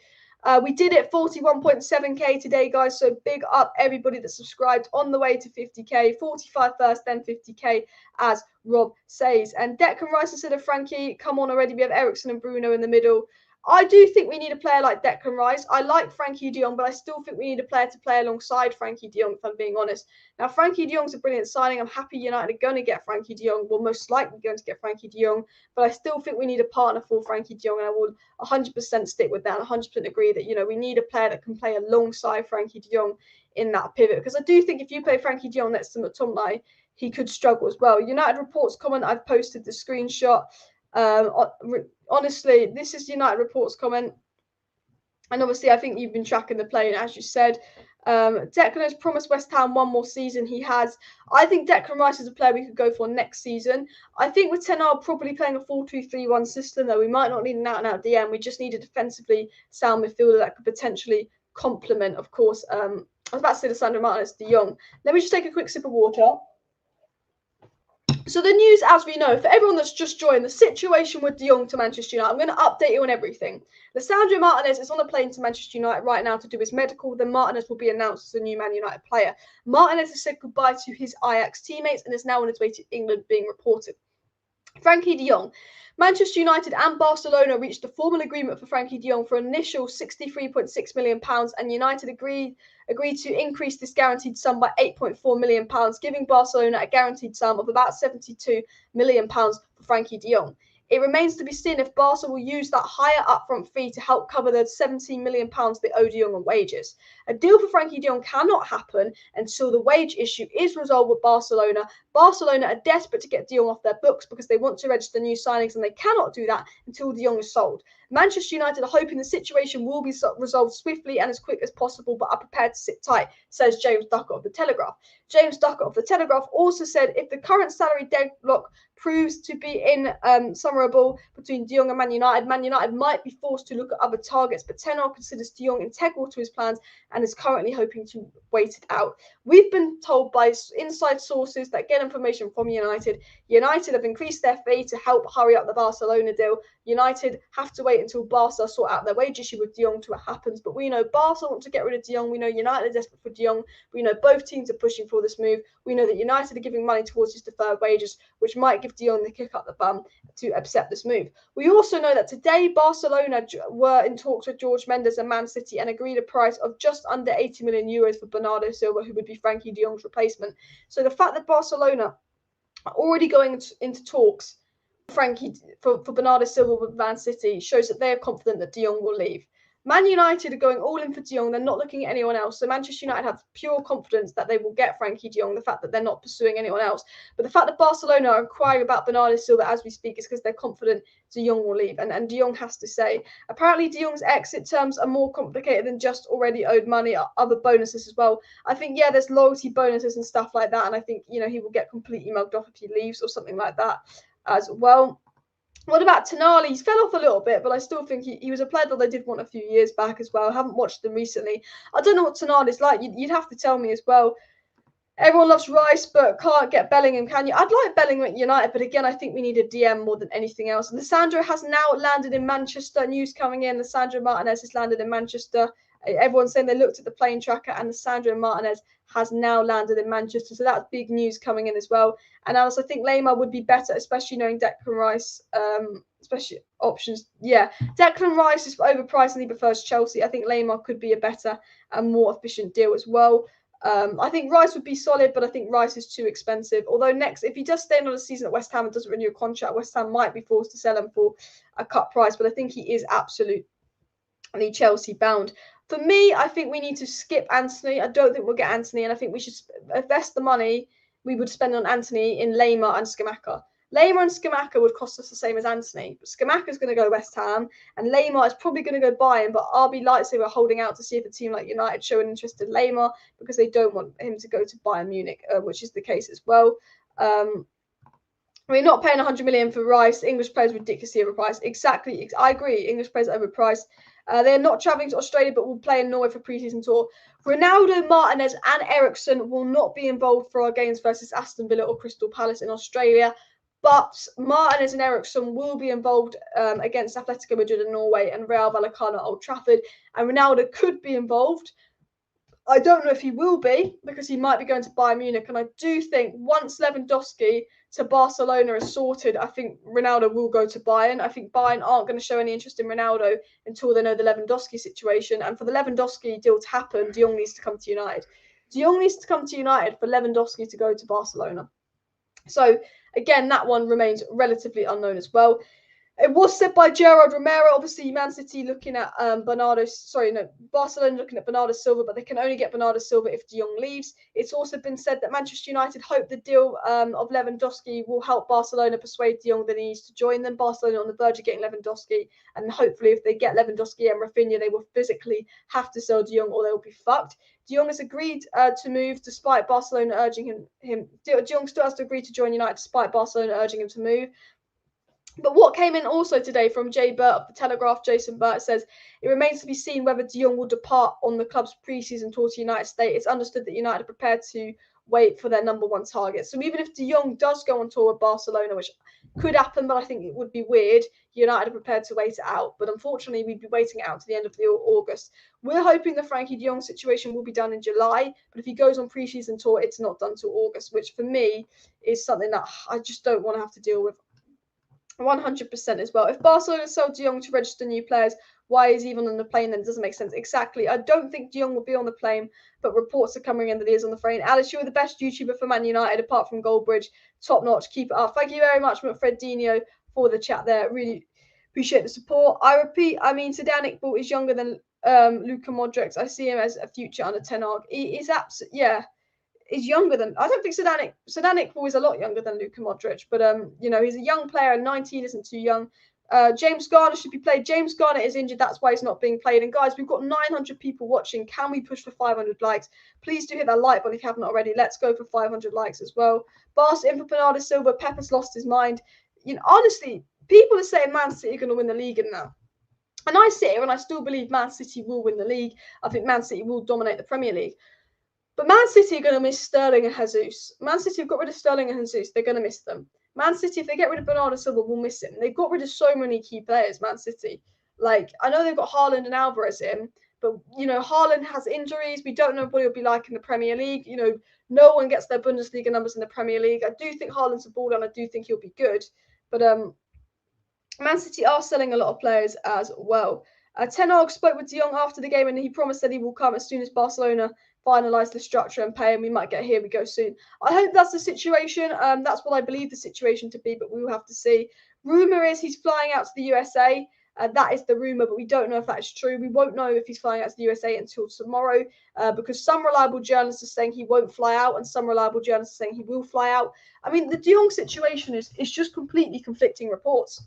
We did it 41.7k today, guys. So big up everybody that subscribed, on the way to 50k, 45 first, then 50k, as Rob says. And Declan Rice instead of Frenkie, come on already. We have Eriksen and Bruno in the middle. I do think we need a player like Declan Rice. I like Frenkie De Jong, but I still think we need a player to play alongside Frenkie De Jong, if I'm being honest. Now, Frenkie De Jong's a brilliant signing. I'm happy United are going to get Frenkie De Jong. Well, most likely going to get Frenkie De Jong. But I still think we need a partner for Frenkie De Jong, and I will 100% stick with that. 100% agree that, you know, we need a player that can play alongside Frenkie De Jong in that pivot. Because I do think if you play Frenkie De Jong next to McTominay, he could struggle as well. United Reports comment, I've posted the screenshot. Honestly, this is United Reports comment. And obviously, I think you've been tracking the play, and as you said, Declan has promised West Ham one more season. He has. I think Declan Rice is a player we could go for next season. I think with Ten Hag probably playing a 4-2-3-1 system, though, we might not need an out-and-out DM. We just need a defensively sound midfielder that could potentially complement, of course. I was about to say Lisandro Martinez, De Jong. Let me just take a quick sip of water. So the news, as we know, for everyone that's just joined, the situation with De Jong to Manchester United, I'm going to update you on everything. Lisandro Martinez is on a plane to Manchester United right now to do his medical. Then Martinez will be announced as a new Man United player. Martinez has said goodbye to his Ajax teammates and is now on his way to England, being reported. Frenkie De Jong. Manchester United and Barcelona reached a formal agreement for Frenkie De Jong for an initial £63.6 million, and United agreed to increase this guaranteed sum by £8.4 million, giving Barcelona a guaranteed sum of about £72 million for Frenkie De Jong. It remains to be seen if Barca will use that higher upfront fee to help cover the £17 million they owe De Jong on wages. A deal for Frenkie De Jong cannot happen until the wage issue is resolved with Barcelona. Barcelona are desperate to get De Jong off their books because they want to register new signings, and they cannot do that until De Jong is sold. Manchester United are hoping the situation will be resolved swiftly and as quick as possible, but are prepared to sit tight, says James Duckett of The Telegraph. James Duckett of The Telegraph also said if the current salary deadlock proves to be insummerable between De Jong and Man United might be forced to look at other targets, but Ten Hag considers De Jong integral to his plans and is currently hoping to wait it out. We've been told by inside sources that get information from United have increased their fee to help hurry up the Barcelona deal. United have to wait until Barca sort out their wage issue with De Jong to what happens. But we know Barca want to get rid of De Jong. We know United are desperate for De Jong. We know both teams are pushing for this move. We know that United are giving money towards his deferred wages, which might give De Jong the kick up the bum to accept this move. We also know that today Barcelona were in talks with Jorge Mendes and Man City and agreed a price of just under €80 million for Bernardo Silva, who would be Frenkie De Jong's replacement. So the fact that Barcelona are already going into talks for Bernardo Silva with Man City shows that they are confident that De Jong will leave. Man United are going all in for De Jong. They're not looking at anyone else. So Manchester United have pure confidence that they will get Frenkie De Jong, the fact that they're not pursuing anyone else. But the fact that Barcelona are inquiring about Bernardo Silva as we speak is because they're confident De Jong will leave. And De Jong has to say. Apparently De Jong's exit terms are more complicated than just already owed money, other bonuses as well. I think, yeah, there's loyalty bonuses and stuff like that. And I think, you know, he will get completely mugged off if he leaves or something like that as well. What about Tonali? He's fell off a little bit, but I still think he was a player that they did want a few years back as well. I haven't watched them recently. I don't know what Tonali's like. You'd have to tell me as well. Everyone loves Rice, but can't get Bellingham, can you? I'd like Bellingham at United, but again, I think we need a DM more than anything else. Lisandro has now landed in Manchester. News coming in. Lisandro Martinez has landed in Manchester. Everyone's saying they looked at the plane tracker, and Lisandro Martinez has now landed in Manchester. So that's big news coming in as well. And Alice, I think Lamar would be better, especially knowing Declan Rice, especially options. Yeah, Declan Rice is overpriced and he prefers Chelsea. I think Lamar could be a better and more efficient deal as well. I think Rice would be solid, but I think Rice is too expensive. Although if he does stay another season at West Ham and doesn't renew a contract, West Ham might be forced to sell him for a cut price. But I think he is absolutely Chelsea bound. For me, I think we need to skip Anthony. I don't think we'll get Anthony, and I think we should invest the money we would spend on Anthony in Lamar and Scamacca. Lamar and Scamacca would cost us the same as Anthony, but Scamacca is going to go West Ham, and Lamar is probably going to go buy him, but RB Leipzig are holding out to see if a team like United show an interest in Lamar because they don't want him to go to Bayern Munich, which is the case as well. We're not paying 100 million for Rice. English players ridiculously overpriced. Exactly. I agree. English players are overpriced. They're not travelling to Australia, but will play in Norway for pre-season tour. Ronaldo, Martinez and Eriksen will not be involved for our games versus Aston Villa or Crystal Palace in Australia. But Martinez and Eriksen will be involved against Atletico Madrid in Norway and Real Vallecano at Old Trafford. And Ronaldo could be involved. I don't know if he will be, because he might be going to Bayern Munich. And I do think once Lewandowski to Barcelona is sorted, I think Ronaldo will go to Bayern. I think Bayern aren't going to show any interest in Ronaldo until they know the Lewandowski situation. And for the Lewandowski deal to happen, De Jong needs to come to United. De Jong needs to come to United for Lewandowski to go to Barcelona. So, again, that one remains relatively unknown as well. It was said by Gerard Romero, obviously Man City looking at Barcelona looking at Bernardo Silva, but they can only get Bernardo Silva if De Jong leaves. It's also been said that Manchester United hope the deal of Lewandowski will help Barcelona persuade De Jong that he needs to join them. Barcelona on the verge of getting Lewandowski, and hopefully if they get Lewandowski and Rafinha, they will physically have to sell De Jong or they'll be fucked. De Jong has agreed to move despite Barcelona urging him. De Jong still has to agree to join United despite Barcelona urging him to move. But what came in also today from Jay Burt of The Telegraph, Jason Burt, says it remains to be seen whether De Jong will depart on the club's pre-season tour to United States. It's understood that United are prepared to wait for their number one target. So even if De Jong does go on tour with Barcelona, which could happen, but I think it would be weird, United are prepared to wait it out. But unfortunately, we'd be waiting it out to the end of August. We're hoping the Frenkie De Jong situation will be done in July, but if he goes on pre-season tour, it's not done till August, which for me is something that I just don't want to have to deal with. 100% as well. If Barcelona sell De Jong to register new players, why is he even on the plane then? It doesn't make sense. Exactly. I don't think De Jong will be on the plane, but reports are coming in that he is on the plane. Alice, you're the best YouTuber for Man United, apart from Goldbridge. Top notch. Keep it up. Thank you very much, Fredinho, for the chat there. Really appreciate the support. I repeat, I mean, Zidane is younger than Luka Modric. I see him as a future under Ten Hag. He is absolutely, yeah. Is younger than, I don't think Zidane is a lot younger than Luka Modric, but he's a young player and 19 isn't too young. James Garner should be played. James Garner is injured, that's why he's not being played. And guys, we've got 900 people watching. Can we push for 500 likes? Please do hit that like button if you haven't already. Let's go for 500 likes as well. Barca in for Bernardo Silva. Pepper's lost his mind. Honestly, people are saying Man City are going to win the league now. And I sit here and I still believe Man City will win the league. I think Man City will dominate the Premier League. But Man City are going to miss Sterling and Jesus. Man City have got rid of Sterling and Jesus. They're going to miss them. Man City, if they get rid of Bernardo Silva, will miss him. They've got rid of so many key players, Man City. Like, I know they've got Haaland and Alvarez in, but, Haaland has injuries. We don't know what he'll be like in the Premier League. No one gets their Bundesliga numbers in the Premier League. I do think Haaland's a baller and I do think he'll be good. But Man City are selling a lot of players as well. Ten Hag spoke with De Jong after the game and he promised that he will come as soon as Barcelona finalise the structure and pay, and we might get Here We Go soon. I hope that's the situation. That's what I believe the situation to be, but we will have to see. Rumour is he's flying out to the USA. That is the rumour, but we don't know if that is true. We won't know if he's flying out to the USA until tomorrow, because some reliable journalists are saying he won't fly out and some reliable journalists are saying he will fly out. I mean, the De Jong situation is just completely conflicting reports.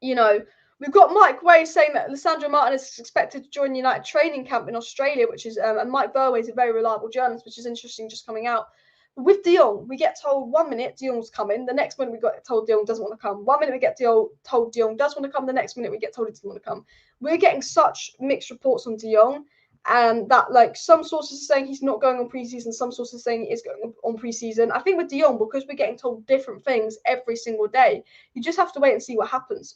We've got Mike Way saying that Lisandro Martinez is expected to join United training camp in Australia, which is, and Mike Burway is a very reliable journalist, which is interesting, just coming out. But with De Jong, we get told 1 minute De Jong's coming, the next minute we got told De Jong doesn't want to come. 1 minute we get told De Jong does want to come, the next minute we get told he doesn't want to come. We're getting such mixed reports on De Jong, and that, like, some sources are saying he's not going on preseason, some sources are saying he is going on preseason. I think with De Jong, because we're getting told different things every single day, you just have to wait and see what happens.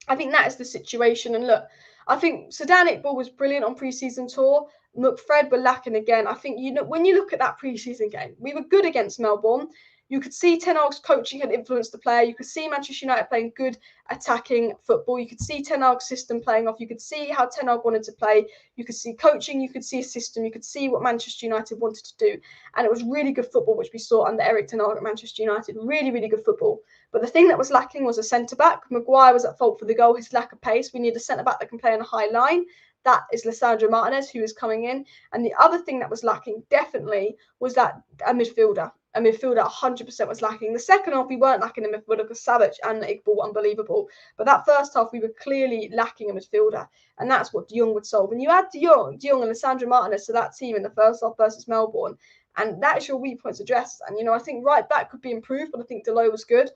I think that is the situation. And look, I think Zidane was brilliant on pre-season tour. McFred were lacking again. I think, when you look at that pre-season game, we were good against Melbourne. You could see Ten Hag's coaching had influenced the player. You could see Manchester United playing good attacking football. You could see Ten Hag's system playing off. You could see how Ten Hag wanted to play. You could see coaching. You could see a system. You could see what Manchester United wanted to do. And it was really good football, which we saw under Erik Ten Hag at Manchester United. Really, really good football. But the thing that was lacking was a centre-back. Maguire was at fault for the goal, his lack of pace. We need a centre-back that can play on a high line. That is Lisandro Martinez, who is coming in. And the other thing that was lacking, definitely, was that a midfielder. A midfielder 100% was lacking. The second half, we weren't lacking a midfielder because Savic and Iqbal were unbelievable. But that first half, we were clearly lacking a midfielder. And that's what De Jong would solve. And you add De Jong and Lisandro Martinez to that team in the first half versus Melbourne. And that is your weak points addressed. And, I think right back could be improved, but I think Delo was good.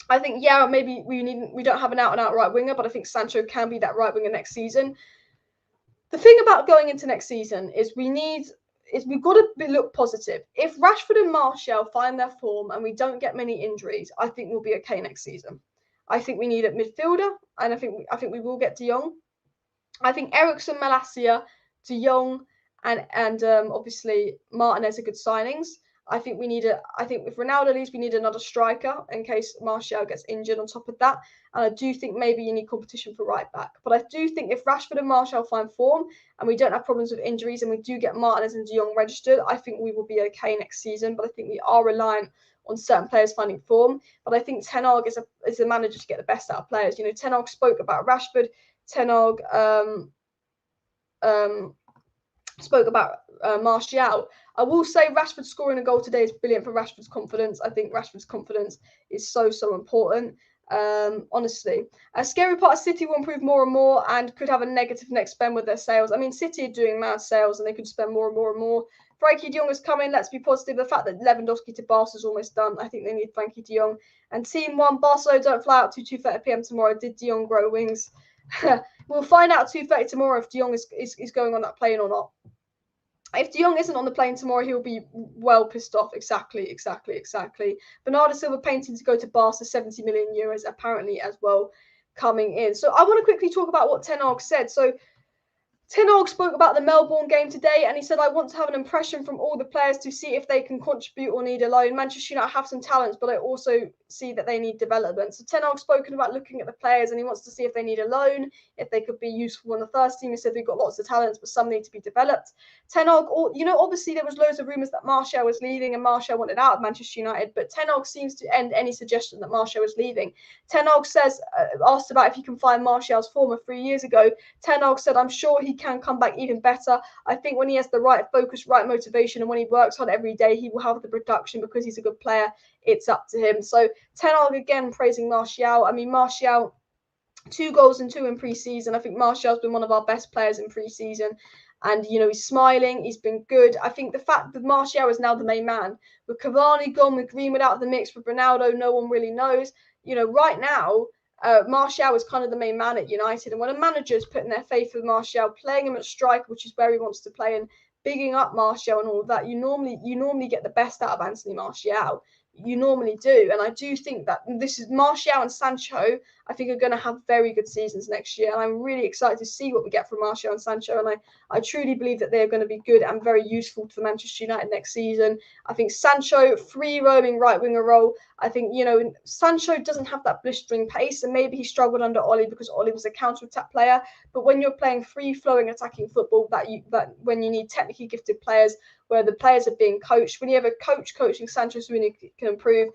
I think, maybe we don't have an out-and-out right winger, but I think Sancho can be that right winger next season. The thing about going into next season is we need we've got to look positive. If Rashford and Martial find their form and we don't get many injuries, I think we'll be okay next season. I think we need a midfielder, and I think we will get De Jong. I think Eriksen, Malacia, De Jong, and obviously Martinez are good signings. I think if Ronaldo leaves, we need another striker in case Martial gets injured on top of that. And I do think maybe you need competition for right back. But I do think if Rashford and Martial find form and we don't have problems with injuries and we do get Martinez and De Jong registered, I think we will be okay next season. But I think we are reliant on certain players finding form. But I think Ten Hag is a manager to get the best out of players. You know, Ten Hag spoke about Rashford. Ten Hag spoke about Martial. I will say Rashford scoring a goal today is brilliant for Rashford's confidence. I think Rashford's confidence is so important. Honestly, a scary part of City will improve more and more and could have a negative next spend with their sales. I mean, City are doing mad sales and they could spend more and more and more. Frenkie De Jong is coming. Let's be positive. The fact that Lewandowski to Barca is almost done. I think they need Frenkie De Jong. And Team 1, Barcelona don't fly out to 2:30 p.m. tomorrow. Did De Jong grow wings? We'll find out 2:30 tomorrow if De Jong is going on that plane or not. If De Jong isn't on the plane tomorrow, he'll be well pissed off. Exactly. Bernardo Silva painting to go to Barca, 70 million euros apparently as well coming in. So I want to quickly talk about what Ten Hag said. So Ten Hag spoke about the Melbourne game today and he said, I want to have an impression from all the players to see if they can contribute or need a loan. Manchester United have some talents, but I also see that they need development. So Ten Hag's spoken about looking at the players and he wants to see if they need a loan, if they could be useful in the first team. He said we've got lots of talents, but some need to be developed. Ten Hag, obviously there was loads of rumours that Martial was leaving and Martial wanted out of Manchester United, but Ten Hag seems to end any suggestion that Martial was leaving. Ten Hag says, asked about if he can find Martial's form 3 years ago, Ten Hag said, I'm sure he can come back even better. I think when he has the right focus, right motivation, and when he works hard every day, he will have the production because he's a good player. It's up to him. So Ten Hag again praising Martial. I mean, Martial, 2 goals and 2 in pre-season. I think Martial's been one of our best players in pre-season. And, he's smiling. He's been good. I think the fact that Martial is now the main man, with Cavani gone, with Greenwood out of the mix, with Ronaldo, no one really knows. Right now, Martial is kind of the main man at United. And when a manager is putting their faith in Martial, playing him at striker, which is where he wants to play, and bigging up Martial and all of that, you normally get the best out of Anthony Martial. You normally do. And I do think that this is Martial and Sancho, I think, are going to have very good seasons next year. And I'm really excited to see what we get from Martial and Sancho. And I truly believe that they're going to be good and very useful for Manchester United next season. I think Sancho, free roaming right winger role. I think, Sancho doesn't have that blistering pace, and maybe he struggled under Oli because Oli was a counter-attack player. But when you're playing free-flowing attacking football, that when you need technically gifted players, where the players are being coached, when you have a coach coaching Sancho so he can improve,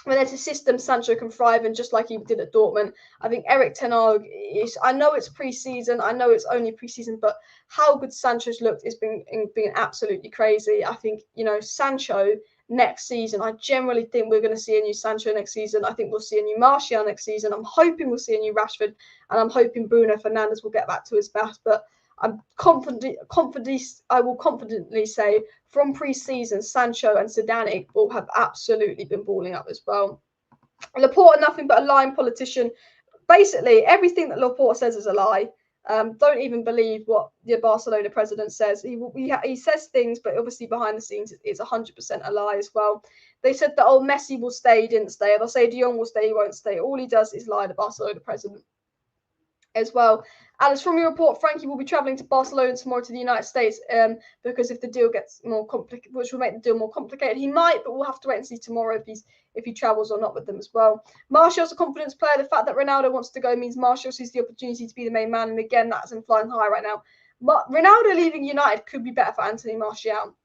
when there's a system Sancho can thrive in, just like he did at Dortmund. I think Erik ten Hag is, I know it's pre-season, I know it's only pre-season, but how good Sancho's looked has been absolutely crazy. I think, Sancho next season, I generally think we're going to see a new Sancho next season. I think we'll see a new Martial next season. I'm hoping we'll see a new Rashford, and I'm hoping Bruno Fernandes will get back to his best, but I will confidently say from pre-season, Sancho and Zidane will have absolutely been balling up as well. Laporta, nothing but a lying politician. Basically, everything that Laporta says is a lie. Don't even believe what the Barcelona president says. He says things, but obviously behind the scenes, it's 100% a lie as well. They said that, Messi will stay, he didn't stay. They'll say De Jong will stay, he won't stay. All he does is lie, the Barcelona president as well. Alice, from your report, Frenkie will be travelling to Barcelona tomorrow to the United States because if the deal gets more complicated, which will make the deal more complicated, he might, but we'll have to wait and see tomorrow if he travels or not with them as well. Martial's a confidence player. The fact that Ronaldo wants to go means Martial sees the opportunity to be the main man, and again, that's in flying high right now. But Ronaldo leaving United could be better for Anthony Martial.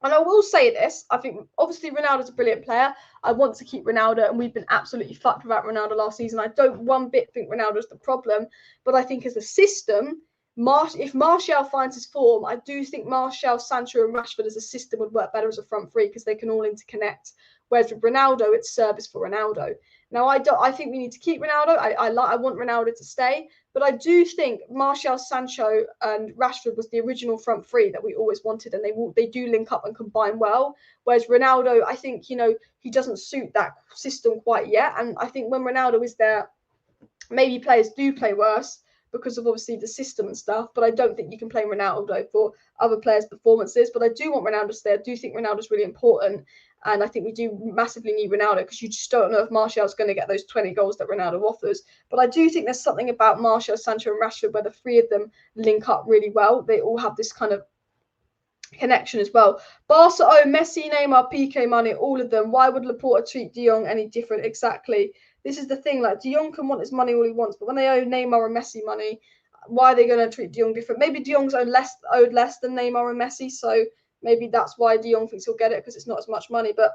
And I will say this, I think obviously Ronaldo's a brilliant player. I want to keep Ronaldo, and we've been absolutely fucked without Ronaldo last season. I don't one bit think Ronaldo's the problem, but I think as a system, if Martial finds his form, I do think Martial, Sancho and Rashford as a system would work better as a front three because they can all interconnect. Whereas with Ronaldo, it's service for Ronaldo. Now, I think we need to keep Ronaldo. I want Ronaldo to stay. But I do think Martial, Sancho and Rashford was the original front three that we always wanted. And they do link up and combine well. Whereas Ronaldo, I think, he doesn't suit that system quite yet. And I think when Ronaldo is there, maybe players do play worse. because of obviously the system and stuff. But I don't think you can blame Ronaldo for other players' performances. But I do want Ronaldo to stay. I do think Ronaldo's really important. And I think we do massively need Ronaldo, because you just don't know if Martial's going to get those 20 goals that Ronaldo offers. But I do think there's something about Martial, Sancho and Rashford where the three of them link up really well. They all have this kind of connection as well. Barca own Messi, Neymar, Piqué money, all of them. Why would Laporta treat De Jong any different? Exactly. This is the thing. Like, De Jong can want his money all he wants, but when they owe Neymar and Messi money, why are they going to treat De Jong different? Maybe De Jong's owed less than Neymar and Messi, so maybe that's why De Jong thinks he'll get it, because it's not as much money. But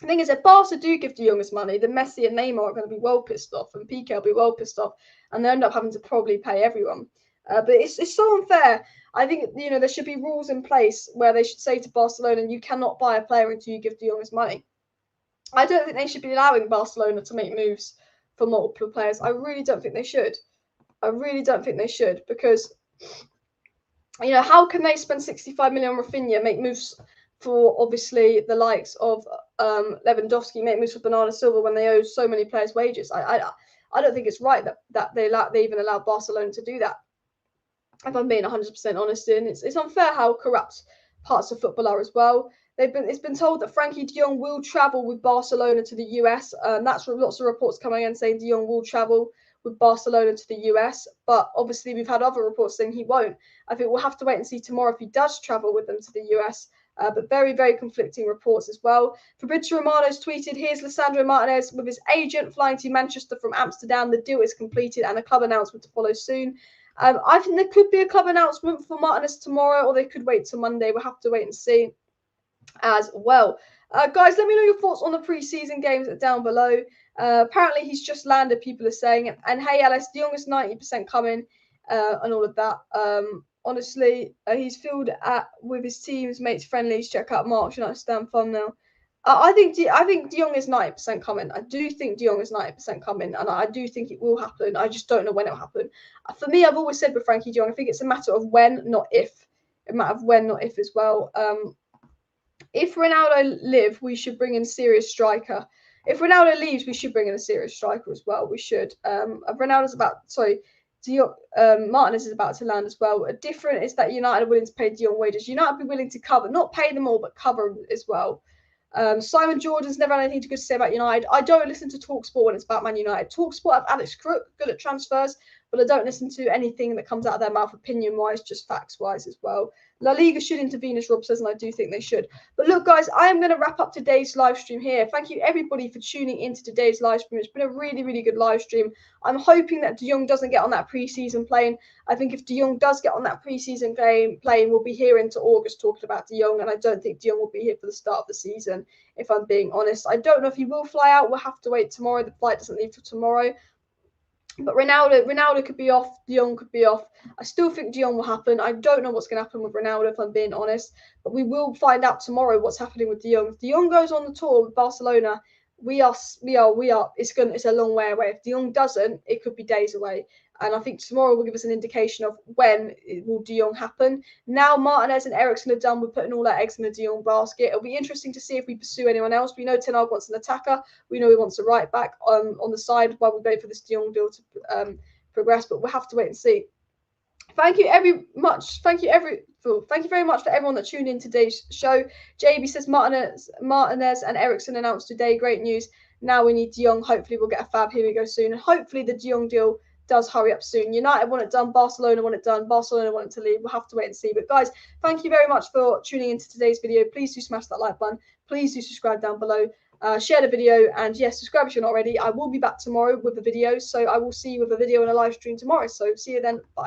the thing is, if Barca do give De Jong his money, then Messi and Neymar are going to be well pissed off, and Piqué will be well pissed off, and they end up having to probably pay everyone. But it's so unfair. I think, there should be rules in place where they should say to Barcelona, you cannot buy a player until you give De Jong his money. I don't think they should be allowing Barcelona to make moves for multiple players. I really don't think they should. Because, how can they spend 65 million on Rafinha, make moves for obviously the likes of Lewandowski, make moves for Bernardo Silva when they owe so many players wages? I don't think it's right that they even allow Barcelona to do that. If I'm being 100% honest, and it's unfair how corrupt parts of football are as well. It's been told that Frenkie De Jong will travel with Barcelona to the US. That's lots of reports coming in saying De Jong will travel with Barcelona to the US, but obviously we've had other reports saying he won't. I think we'll have to wait and see tomorrow if he does travel with them to the US. But very, very conflicting reports as well. Fabrizio Romano's tweeted, here's Lisandro Martinez with his agent flying to Manchester from Amsterdam. The deal is completed and a club announcement to follow soon. I think there could be a club announcement for Martinez tomorrow, or they could wait till Monday. We'll have to wait and see as well. Guys, let me know your thoughts on the pre-season games down below. Apparently, he's just landed, people are saying. And hey, Alice, De Jong is 90% coming and all of that. Honestly, he's filled with his team's mates friendlies. Check out Mark's United Stand thumbnail. I think De Jong is 90% coming. I do think De Jong is 90% coming, and I do think it will happen. I just don't know when it will happen. For me, I've always said with Frenkie De Jong, I think it's a matter of when, not if. A matter of when, not if as well. If Ronaldo lives, we should bring in a serious striker. If Ronaldo leaves, we should bring in a serious striker as well. We should. Martinez is about to land as well. A different is that United are willing to pay De Jong wages. United be willing to cover, not pay them all, but cover as well. Simon Jordan's never had anything good to say about United. I don't listen to TalkSport when it's about Man United. TalkSport have Alex Crook, good at transfers, but I don't listen to anything that comes out of their mouth opinion-wise, just facts-wise as well. La Liga should intervene, as Rob says, and I do think they should. But look, guys, I am going to wrap up today's live stream here. Thank you, everybody, for tuning into today's live stream. It's been a really, really good live stream. I'm hoping that De Jong doesn't get on that pre-season plane. I think if De Jong does get on that pre-season plane, we'll be here into August talking about De Jong, and I don't think De Jong will be here for the start of the season, if I'm being honest. I don't know if he will fly out. We'll have to wait tomorrow. The flight doesn't leave till tomorrow. But Ronaldo could be off. De Jong could be off. I still think De Jong will happen. I don't know what's going to happen with Ronaldo, if I'm being honest. But we will find out tomorrow what's happening with De Jong. If De Jong goes on the tour with Barcelona, it's a long way away. If De Jong doesn't, it could be days away. And I think tomorrow will give us an indication of when will De Jong happen. Now Martinez and Eriksen are done with putting all their eggs in the De Jong basket. It'll be interesting to see if we pursue anyone else. We know Ten Hag wants an attacker. We know he wants a right back on the side while we wait for this De Jong deal to progress. But we'll have to wait and see. Thank you very much for everyone that tuned in today's show. JB says Martinez and Eriksen announced today. Great news. Now we need De Jong. Hopefully we'll get a fab. Here we go soon. And hopefully the De Jong deal does hurry up soon. United want it done. Barcelona want it done. Barcelona want it to leave. We'll have to wait and see. But guys, thank you very much for tuning into today's video. Please do smash that like button. Please do subscribe down below. Share the video, and yes, subscribe if you're not already. I will be back tomorrow with a video, so I will see you with a video and a live stream tomorrow. So see you then. Bye.